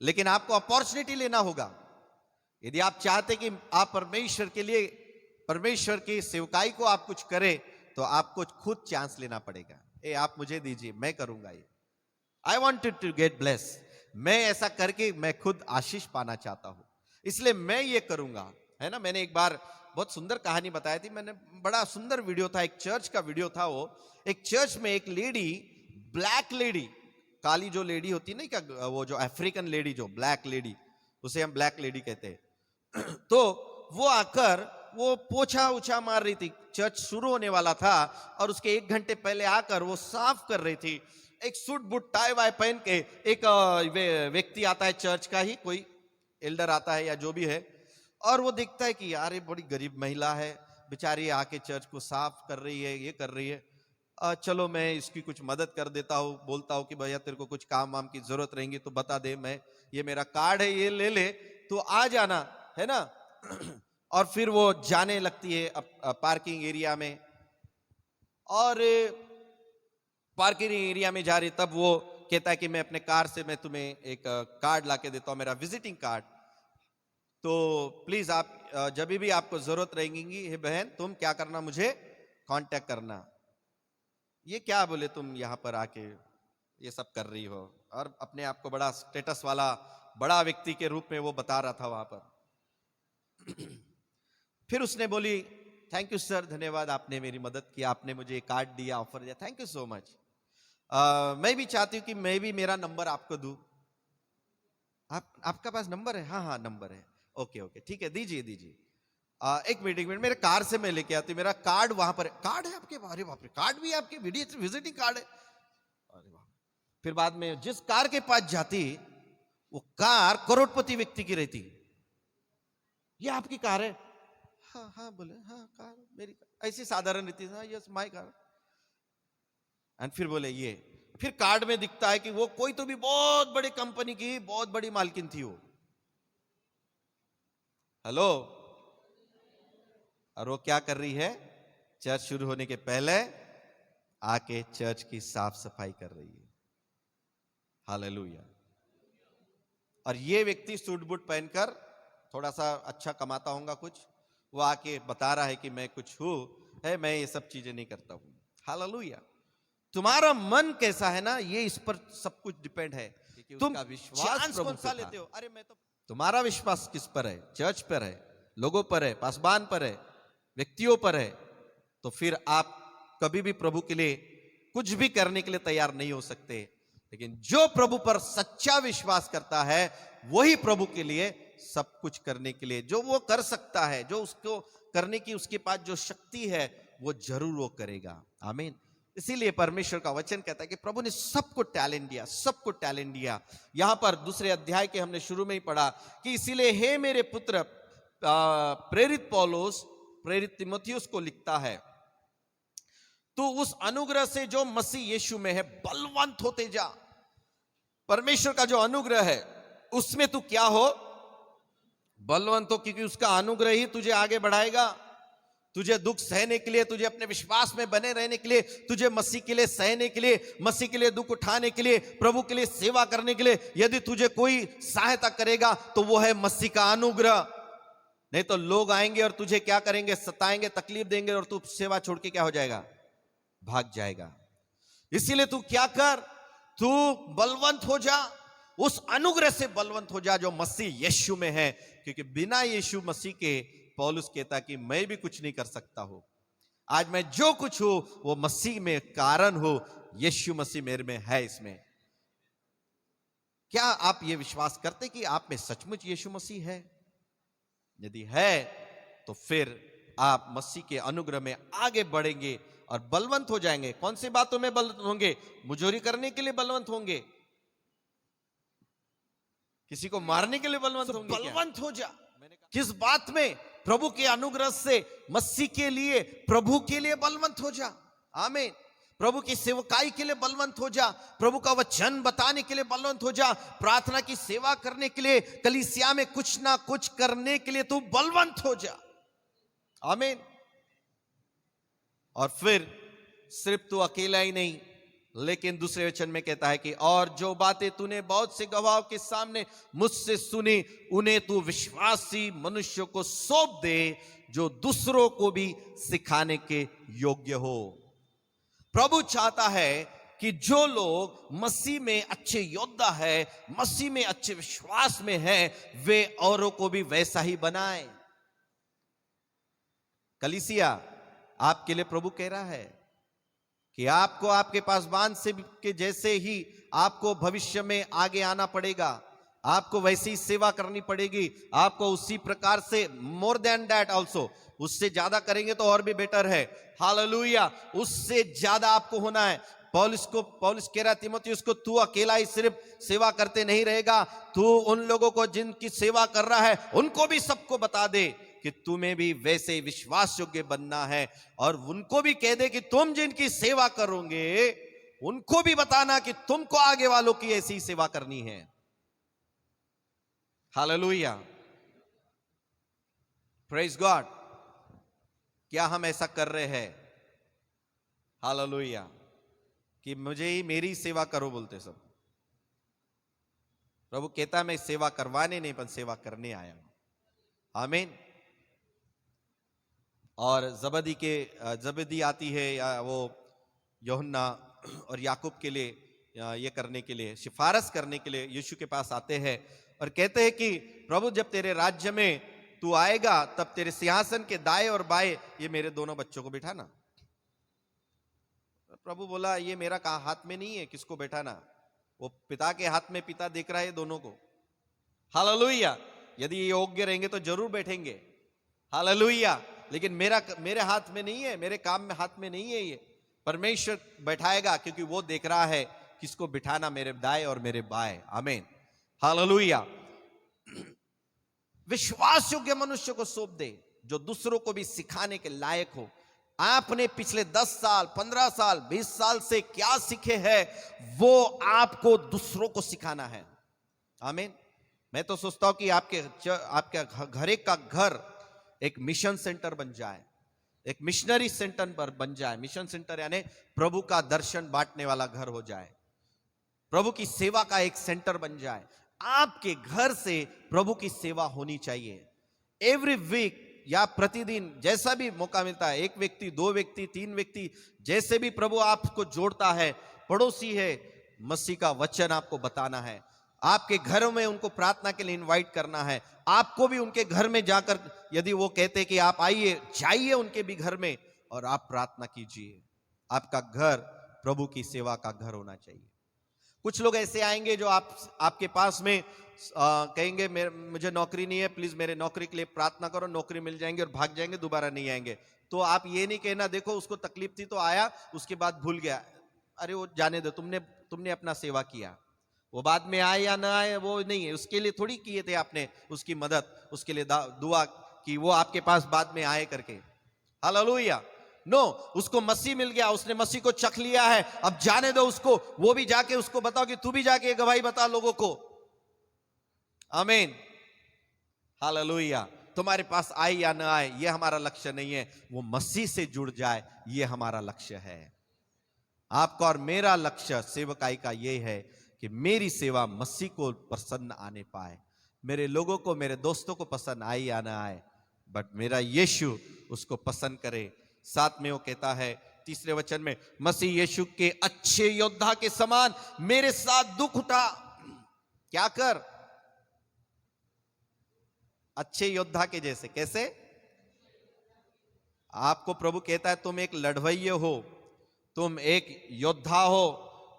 लेकिन आपको अपॉर्चुनिटी लेना होगा। यदि आप चाहते कि आप परमेश्वर के लिए, परमेश्वर की सेवकाई को आप कुछ करें, तो आपको खुद चांस लेना पड़ेगा। आप मुझे दीजिए, मैं करूंगा ये। I wanted to get bless. मैं ऐसा करके मैं खुद आशीष पाना चाहता हूं, इसलिए मैं ये करूंगा, है ना? मैंने एक बार बहुत सुंदर कहानी बताई थी। मैंने बड़ा सुंदर वीडियो था, एक चर्च का वीडियो था। वो एक चर्च में एक लेडी, ब्लैक लेडी, काली जो लेडी होती नहीं क्या, वो जो अफ्रीकन लेडी, जो ब्लैक लेडी, उसे हम ब्लैक लेडी कहते हैं। तो वो आकर वो पोछा उछा मार रही थी। चर्च शुरू होने वाला था और उसके 1 घंटे पहले आकर वो साफ कर रही थी। एक सूट बूट टाई वाई पहन के एक व्यक्ति आता है, चर्च का ही कोई एल्डर आता है या जो भी है, और वो देखता है कि यार ये बड़ी गरीब महिला है, बेचारी आके चर्च को साफ कर रही है, ये कर रही है। चलो मैं इसकी कुछ मदद कर देता हूँ। बोलता हूँ कि भैया तेरे को कुछ काम वाम की जरूरत रहेंगी तो बता दे, मैं ये मेरा कार्ड है, ये ले ले तो आ जाना, है ना? और फिर वो जाने लगती है पार्किंग एरिया में, और पार्किंग एरिया में जा रही, तब वो कहता है कि मैं अपने कार से मैं तुम्हें एक कार्ड लाके देता हूं, मेरा विजिटिंग कार्ड, तो प्लीज आप जब भी आपको जरूरत रहेगी, हे बहन, तुम क्या करना, मुझे कांटेक्ट करना। ये क्या बोले, तुम यहां पर आके ये सब कर रही हो? और अपने आप को बड़ा स्टेटस वाला बड़ा व्यक्ति के रूप में वो बता रहा था वहां पर। फिर उसने बोली, थैंक यू सर, धन्यवाद, आपने मेरी मदद की, आपने मुझे कार्ड दिया, ऑफर दिया, थैंक यू सो मच। मैं भी चाहती हूँ कि मैं भी मेरा नंबर आपको दूं। आपका पास नंबर है? हाँ हाँ नंबर है। ओके ओके ठीक है, दीजिए दीजिए। एक मिनट मेरे कार से मैं लेके आती हूँ, मेरा कार्ड वहां पर है। कार्ड है आपके? अरे बाप रे, कार्ड भी है आपके? विजिटिंग कार्ड है? अरे बाप। फिर बाद में जिस कार के पास जाती, वो कार करोड़पति व्यक्ति की रहती। ये आपकी कार है? हाँ हाँ बोले, हाँ कार मेरी कार। ऐसी साधारण रीति, हाँ यस माय कार। एंड फिर बोले ये, फिर कार्ड में दिखता है कि वो कोई तो भी बहुत बड़ी कंपनी की बहुत बड़ी मालकिन थी वो। हेलो। और वो क्या कर रही है? चर्च शुरू होने के पहले आके चर्च की साफ सफाई कर रही है। हालेलुया। और ये व्यक्ति सूट बूट पहनकर थोड़ा सा अच्छा कमाता होगा कुछ, वो आके बता रहा है कि मैं कुछ हूं, है, मैं ये सब चीजें नहीं करता हूं। हालेलुया। तुम्हारा मन कैसा है ना, ये इस पर सब कुछ डिपेंड है। तुम विश्वास कौन सा लेते हो? अरे मैं तो, तुम्हारा विश्वास किस पर है? चर्च पर है, लोगों पर है, पासबान पर है, व्यक्तियों पर है, तो फिर आप कभी भी प्रभु के लिए कुछ भी करने के लिए तैयार नहीं हो सकते। लेकिन जो प्रभु पर सच्चा विश्वास करता है, वही प्रभु के लिए सब कुछ करने के लिए, जो वो कर सकता है, जो उसको करने की उसके पास जो शक्ति है, वो जरूर वो करेगा। आमीन। इसीलिए परमेश्वर का वचन कहता है कि प्रभु ने सबको टैलेंट दिया, सबको टैलेंट दिया। यहां पर 2 अध्याय के हमने शुरू में ही पढ़ा कि इसीलिए हे मेरे पुत्र, प्रेरित पौलुस प्रेरित तीमुथियुस को लिखता है, तू उस अनुग्रह से जो मसीह यीशु में है बलवंत होते जा। परमेश्वर का जो अनुग्रह है उसमें तू क्या हो? बलवंत हो, क्योंकि उसका अनुग्रह ही तुझे आगे बढ़ाएगा। तुझे दुख सहने के लिए, तुझे अपने विश्वास में बने रहने के लिए, तुझे मसीह के लिए सहने के लिए, मसीह के लिए दुख उठाने के लिए, प्रभु के लिए सेवा करने के लिए यदि तुझे कोई सहायता करेगा तो वो है मसीह का अनुग्रह। नहीं तो लोग आएंगे और तुझे क्या करेंगे? सताएंगे, तकलीफ देंगे, और तू सेवा छोड़ के क्या हो जाएगा? भाग जाएगा। इसीलिए तू क्या कर? तू बलवंत हो जा, उस अनुग्रह से बलवंत हो जा जो मसीह यीशु में है। क्योंकि बिना यीशु मसीह के, पौलुस कहता कि मैं भी कुछ नहीं कर सकता हूं। आज मैं जो कुछ हूं वो मसीह में कारण हो, यीशु मसीह मेरे में है। इसमें क्या आप ये विश्वास करते कि आप में सचमुच यीशु मसीह है? यदि है तो फिर आप मसीह के अनुग्रह में आगे बढ़ेंगे और बलवंत हो जाएंगे। कौन सी बातों में बलवंत होंगे? मुजोरी करने के लिए बलवंत होंगे, किसी को मारने के लिए बलवंत होंगे? बलवंत हो जा। किस बात में? प्रभु के अनुग्रह से मसीह के लिए, प्रभु के लिए बलवंत हो जा। आमीन। प्रभु की सेवकाई के लिए बलवंत हो जा, प्रभु का वचन बताने के लिए बलवंत हो जा, प्रार्थना की सेवा करने के लिए, कलीसिया में कुछ ना कुछ करने के लिए तू बलवंत हो जा। आमीन। और फिर सिर्फ तू अकेला ही नहीं, लेकिन दूसरे वचन में कहता है कि और जो बातें तूने बहुत से गवाहों के सामने मुझसे सुनी, उन्हें तू विश्वासी मनुष्यों को सौंप दे, जो दूसरों को भी सिखाने के योग्य हो। प्रभु चाहता है कि जो लोग मसीह में अच्छे योद्धा है, मसीह में अच्छे विश्वास में है, वे औरों को भी वैसा ही बनाए। कलीसिया, आपके लिए प्रभु कह रहा है कि आपको आपके पास बांध से के जैसे ही आपको भविष्य में आगे आना पड़ेगा, आपको वैसी ही सेवा करनी पड़ेगी, आपको उसी प्रकार से, मोर देन दैट ऑल्सो, उससे ज्यादा करेंगे तो और भी बेटर है। हालेलुया। उससे ज्यादा आपको होना है। पौलुस कह रहा तीमुथियुस को, तू अकेला ही सिर्फ सेवा करते नहीं रहेगा, तू उन लोगों को जिनकी सेवा कर रहा है उनको भी सबको बता दे कि तुम्हें भी वैसे विश्वास योग्य बनना है, और उनको भी कह दे कि तुम जिनकी सेवा करोगे उनको भी बताना कि तुमको आगे वालों की ऐसी सेवा करनी है। हालेलुया। Praise God. क्या हम ऐसा कर रहे हैं? हालेलुया। कि मुझे ही मेरी सेवा करो बोलते सब। प्रभु कहता मैं सेवा करवाने नहीं पर सेवा करने आया हूं। आमीन। और जबदी आती है, या वो यूहन्ना और याकूब के लिए ये करने के लिए, सिफारिश करने के लिए यीशु के पास आते हैं और कहते हैं कि प्रभु जब तेरे राज्य में तू आएगा तब तेरे सिंहासन के दाएं और बाएं ये मेरे दोनों बच्चों को बिठाना। प्रभु बोला ये मेरा हाथ में नहीं है किसको बैठाना, वो पिता के हाथ में पिता देख रहा है दोनों को। हालेलुया। यदि ये योग्य रहेंगे तो जरूर बैठेंगे। हालेलुया। लेकिन मेरे हाथ में नहीं है, मेरे काम में हाथ में नहीं है, ये परमेश्वर बैठाएगा, क्योंकि वो देख रहा है किसको बिठाना, मेरे दाएं और मेरे बाएं। आमीन। हालेलुया। विश्वास योग्य मनुष्य को सौंप दे, जो दूसरों को भी सिखाने के लायक हो। आपने पिछले 10 साल, 15 साल, 20 साल से क्या सीखे हैं, वो आपको दूसरों को सिखाना है। आमीन। मैं तो सोचता हूं कि आपके घरे का घर एक मिशन सेंटर बन जाए, एक मिशनरी सेंटर पर बन जाए। मिशन सेंटर यानी प्रभु का दर्शन बांटने वाला घर हो जाए, प्रभु की सेवा का एक सेंटर बन जाए। आपके घर से प्रभु की सेवा होनी चाहिए। एवरी वीक या प्रतिदिन जैसा भी मौका मिलता है, 1 व्यक्ति, 2 व्यक्ति, 3 व्यक्ति, जैसे भी प्रभु आपको जोड़ता है, पड़ोसी है, मसीह का वचन आपको बताना है। आपके घरों में उनको प्रार्थना के लिए इनवाइट करना है। आपको भी उनके घर में जाकर, यदि वो कहते कि आप आइए, जाइए उनके भी घर में और आप प्रार्थना कीजिए। आपका घर प्रभु की सेवा का घर होना चाहिए। कुछ लोग ऐसे आएंगे जो आपके पास में कहेंगे मुझे नौकरी नहीं है, प्लीज मेरे नौकरी के लिए प्रार्थना करो, नौकरी मिल जाएंगे और भाग जाएंगे, दोबारा नहीं आएंगे। तो आप ये नहीं कहना देखो उसको तकलीफ थी तो आया, उसके बाद भूल गया। अरे वो जाने दो, तुमने अपना सेवा किया, वो बाद में आए या ना आए वो नहीं है, उसके लिए थोड़ी किए थे आपने उसकी मदद, उसके लिए दुआ की, वो आपके पास बाद में आए करके। हालेलुया। नो, उसको मसीह मिल गया, उसने मसीह को चख लिया है, अब जाने दो उसको, वो भी जाके उसको बताओ कि तू भी जाके गवाही बता लोगों को। आमीन। हालेलुया। तुम्हारे पास आए या ना आए ये हमारा लक्ष्य नहीं है, वो मसीह से जुड़ जाए ये हमारा लक्ष्य है। आपका और मेरा लक्ष्य सेवकाई का ये है कि मेरी सेवा मसीह को पसंद आने पाए, मेरे लोगों को, मेरे दोस्तों को पसंद आए या ना आए, बट मेरा यीशु उसको पसंद करे। साथ में वो कहता है 3 वचन में, मसीह यीशु के अच्छे योद्धा के समान मेरे साथ दुख उठा। क्या कर? अच्छे योद्धा के जैसे। कैसे? आपको प्रभु कहता है तुम एक लड़वैये हो, तुम एक योद्धा हो,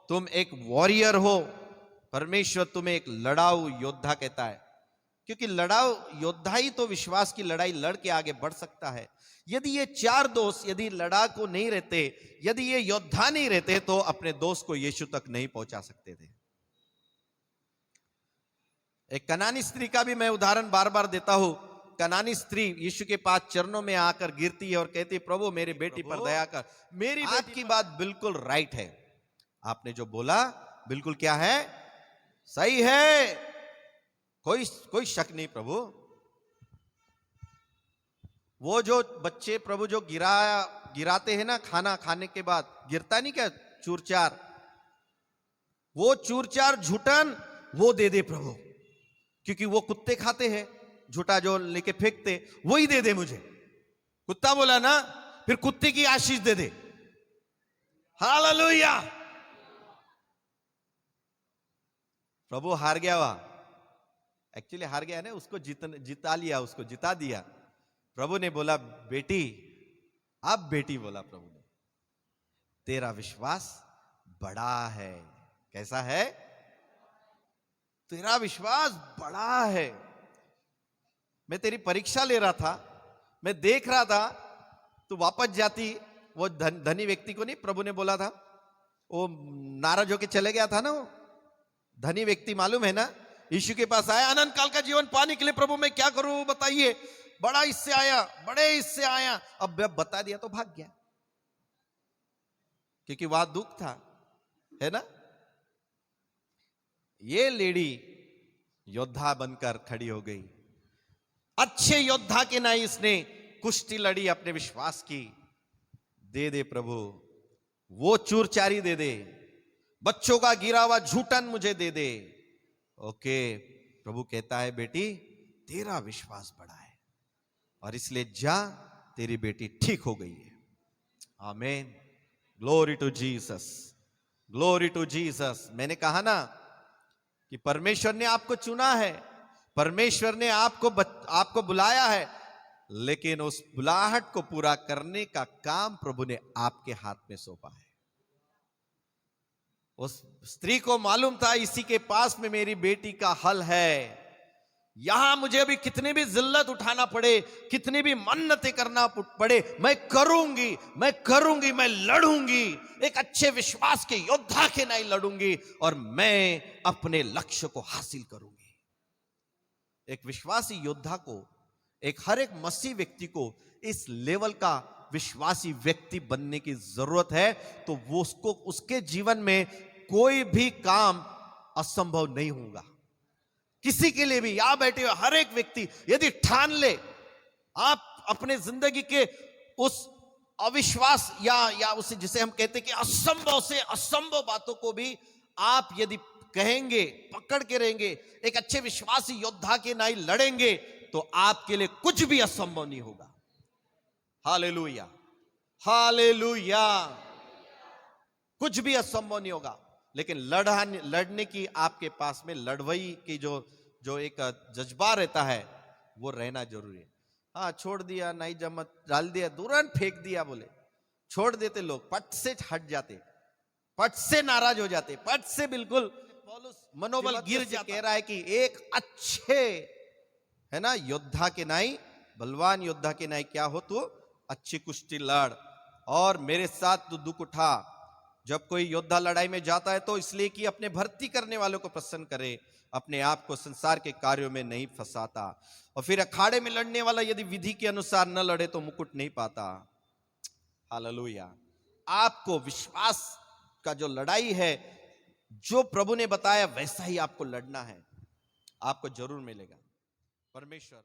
तुम एक वॉरियर हो। परमेश्वर तुम्हें एक लड़ाऊ योद्धा कहता है। क्योंकि लड़ाओ योद्धा ही तो विश्वास की लड़ाई लड़ के आगे बढ़ सकता है। यदि ये चार दोस्त यदि लड़ाकू नहीं रहते, यदि ये योद्धा नहीं रहते, तो अपने दोस्त को यीशु तक नहीं पहुंचा सकते थे। एक कनानी स्त्री का भी मैं उदाहरण बार बार देता हूं। कनानी स्त्री यीशु के पास चरणों में आकर गिरती है और कहती, प्रभु मेरी बेटी पर दया कर। मेरी आपकी बात बिल्कुल राइट है, आपने जो बोला बिल्कुल क्या है, सही है, कोई शक नहीं प्रभु। वो जो बच्चे प्रभु जो गिराते हैं ना, खाना खाने के बाद गिरता नहीं क्या चूरचार, वो चूरचार झूठन वो दे दे प्रभु, क्योंकि वो कुत्ते खाते हैं झूठा जो लेके फेंकते, वही दे दे मुझे। कुत्ता बोला ना, फिर कुत्ते की आशीष दे दे। हालेलुया। प्रभु हार गया, वहां एक्चुअली हार गया ना, उसको जिता लिया, उसको जिता दिया। प्रभु ने बोला बेटी, अब बेटी बोला प्रभु ने, तेरा विश्वास बड़ा है। कैसा है? तेरा विश्वास बड़ा है। मैं तेरी परीक्षा ले रहा था, मैं देख रहा था तू वापस जाती। वो धनी व्यक्ति को नहीं प्रभु ने बोला था, वो नाराज होके चले गया था ना, वो धनी व्यक्ति मालूम है ना, यीशु के पास आया, अनंत काल का जीवन पाने के लिए प्रभु मैं क्या करूं बताइए, बड़ा इससे आया, बड़े इससे आया। अब बता दिया तो भाग गया, क्योंकि वहां दुख था, है ना। ये लेडी योद्धा बनकर खड़ी हो गई। अच्छे योद्धा के नाई इसने कुश्ती लड़ी, अपने विश्वास की। दे दे प्रभु, वो चूरचारी दे दे, बच्चों का गिरा हुआ झूठन मुझे दे दे। ओके, प्रभु कहता है बेटी तेरा विश्वास बड़ा है, और इसलिए जा, तेरी बेटी ठीक हो गई है। आमीन। Glory to Jesus, glory to Jesus. मैंने कहा ना कि परमेश्वर ने आपको चुना है, परमेश्वर ने आपको बुलाया है, लेकिन उस बुलाहट को पूरा करने का काम प्रभु ने आपके हाथ में सौंपा है। उस स्त्री को मालूम था इसी के पास में मेरी बेटी का हल है। यहां मुझे अभी कितनी भी जिल्लत उठाना पड़े, कितनी भी मन्नतें करना पड़े, मैं करूंगी, मैं करूंगी, मैं लड़ूंगी, एक अच्छे विश्वास के योद्धा के नहीं लड़ूंगी, और मैं अपने लक्ष्य को हासिल करूंगी। एक विश्वासी योद्धा को, हर एक मसीह व्यक्ति को इस लेवल का विश्वासी व्यक्ति बनने की जरूरत है, तो वो उसके जीवन में कोई भी काम असंभव नहीं होगा। किसी के लिए भी, यहां बैठे हुए हर एक व्यक्ति यदि ठान ले, आप अपने जिंदगी के उस अविश्वास या उसे जिसे हम कहते हैं कि असंभव से असंभव बातों को भी आप यदि कहेंगे, पकड़ के रहेंगे, एक अच्छे विश्वासी योद्धा के नाई लड़ेंगे, तो आपके लिए कुछ भी असंभव नहीं होगा। Hallelujah, hallelujah. कुछ भी असंभव नहीं होगा, लेकिन लड़ने की आपके पास में लड़वई की जो एक जज्बा रहता है, वो रहना जरूरी है। हाँ, छोड़ दिया, नहीं जमत, डाल दिया, तुरंत फेंक दिया, बोले छोड़ देते लोग, पट से हट जाते, पट से नाराज हो जाते, पट से बिल्कुल मनोबल गिर जाता। कह रहा है कि एक अच्छे, है ना, योद्धा के नाई, बलवान योद्धा के नाई क्या हो, तू अच्छी कुश्ती लड़, और मेरे साथ तू दुख उठा। जब कोई योद्धा लड़ाई में जाता है तो इसलिए कि अपने भर्ती करने वालों को प्रसन्न करे, अपने आप को संसार के कार्यों में नहीं फंसाता। और फिर अखाड़े में लड़ने वाला यदि विधि के अनुसार न लड़े तो मुकुट नहीं पाता। हालेलुया। आपको विश्वास का जो लड़ाई है, जो प्रभु ने बताया वैसा ही आपको लड़ना है, आपको जरूर मिलेगा। परमेश्वर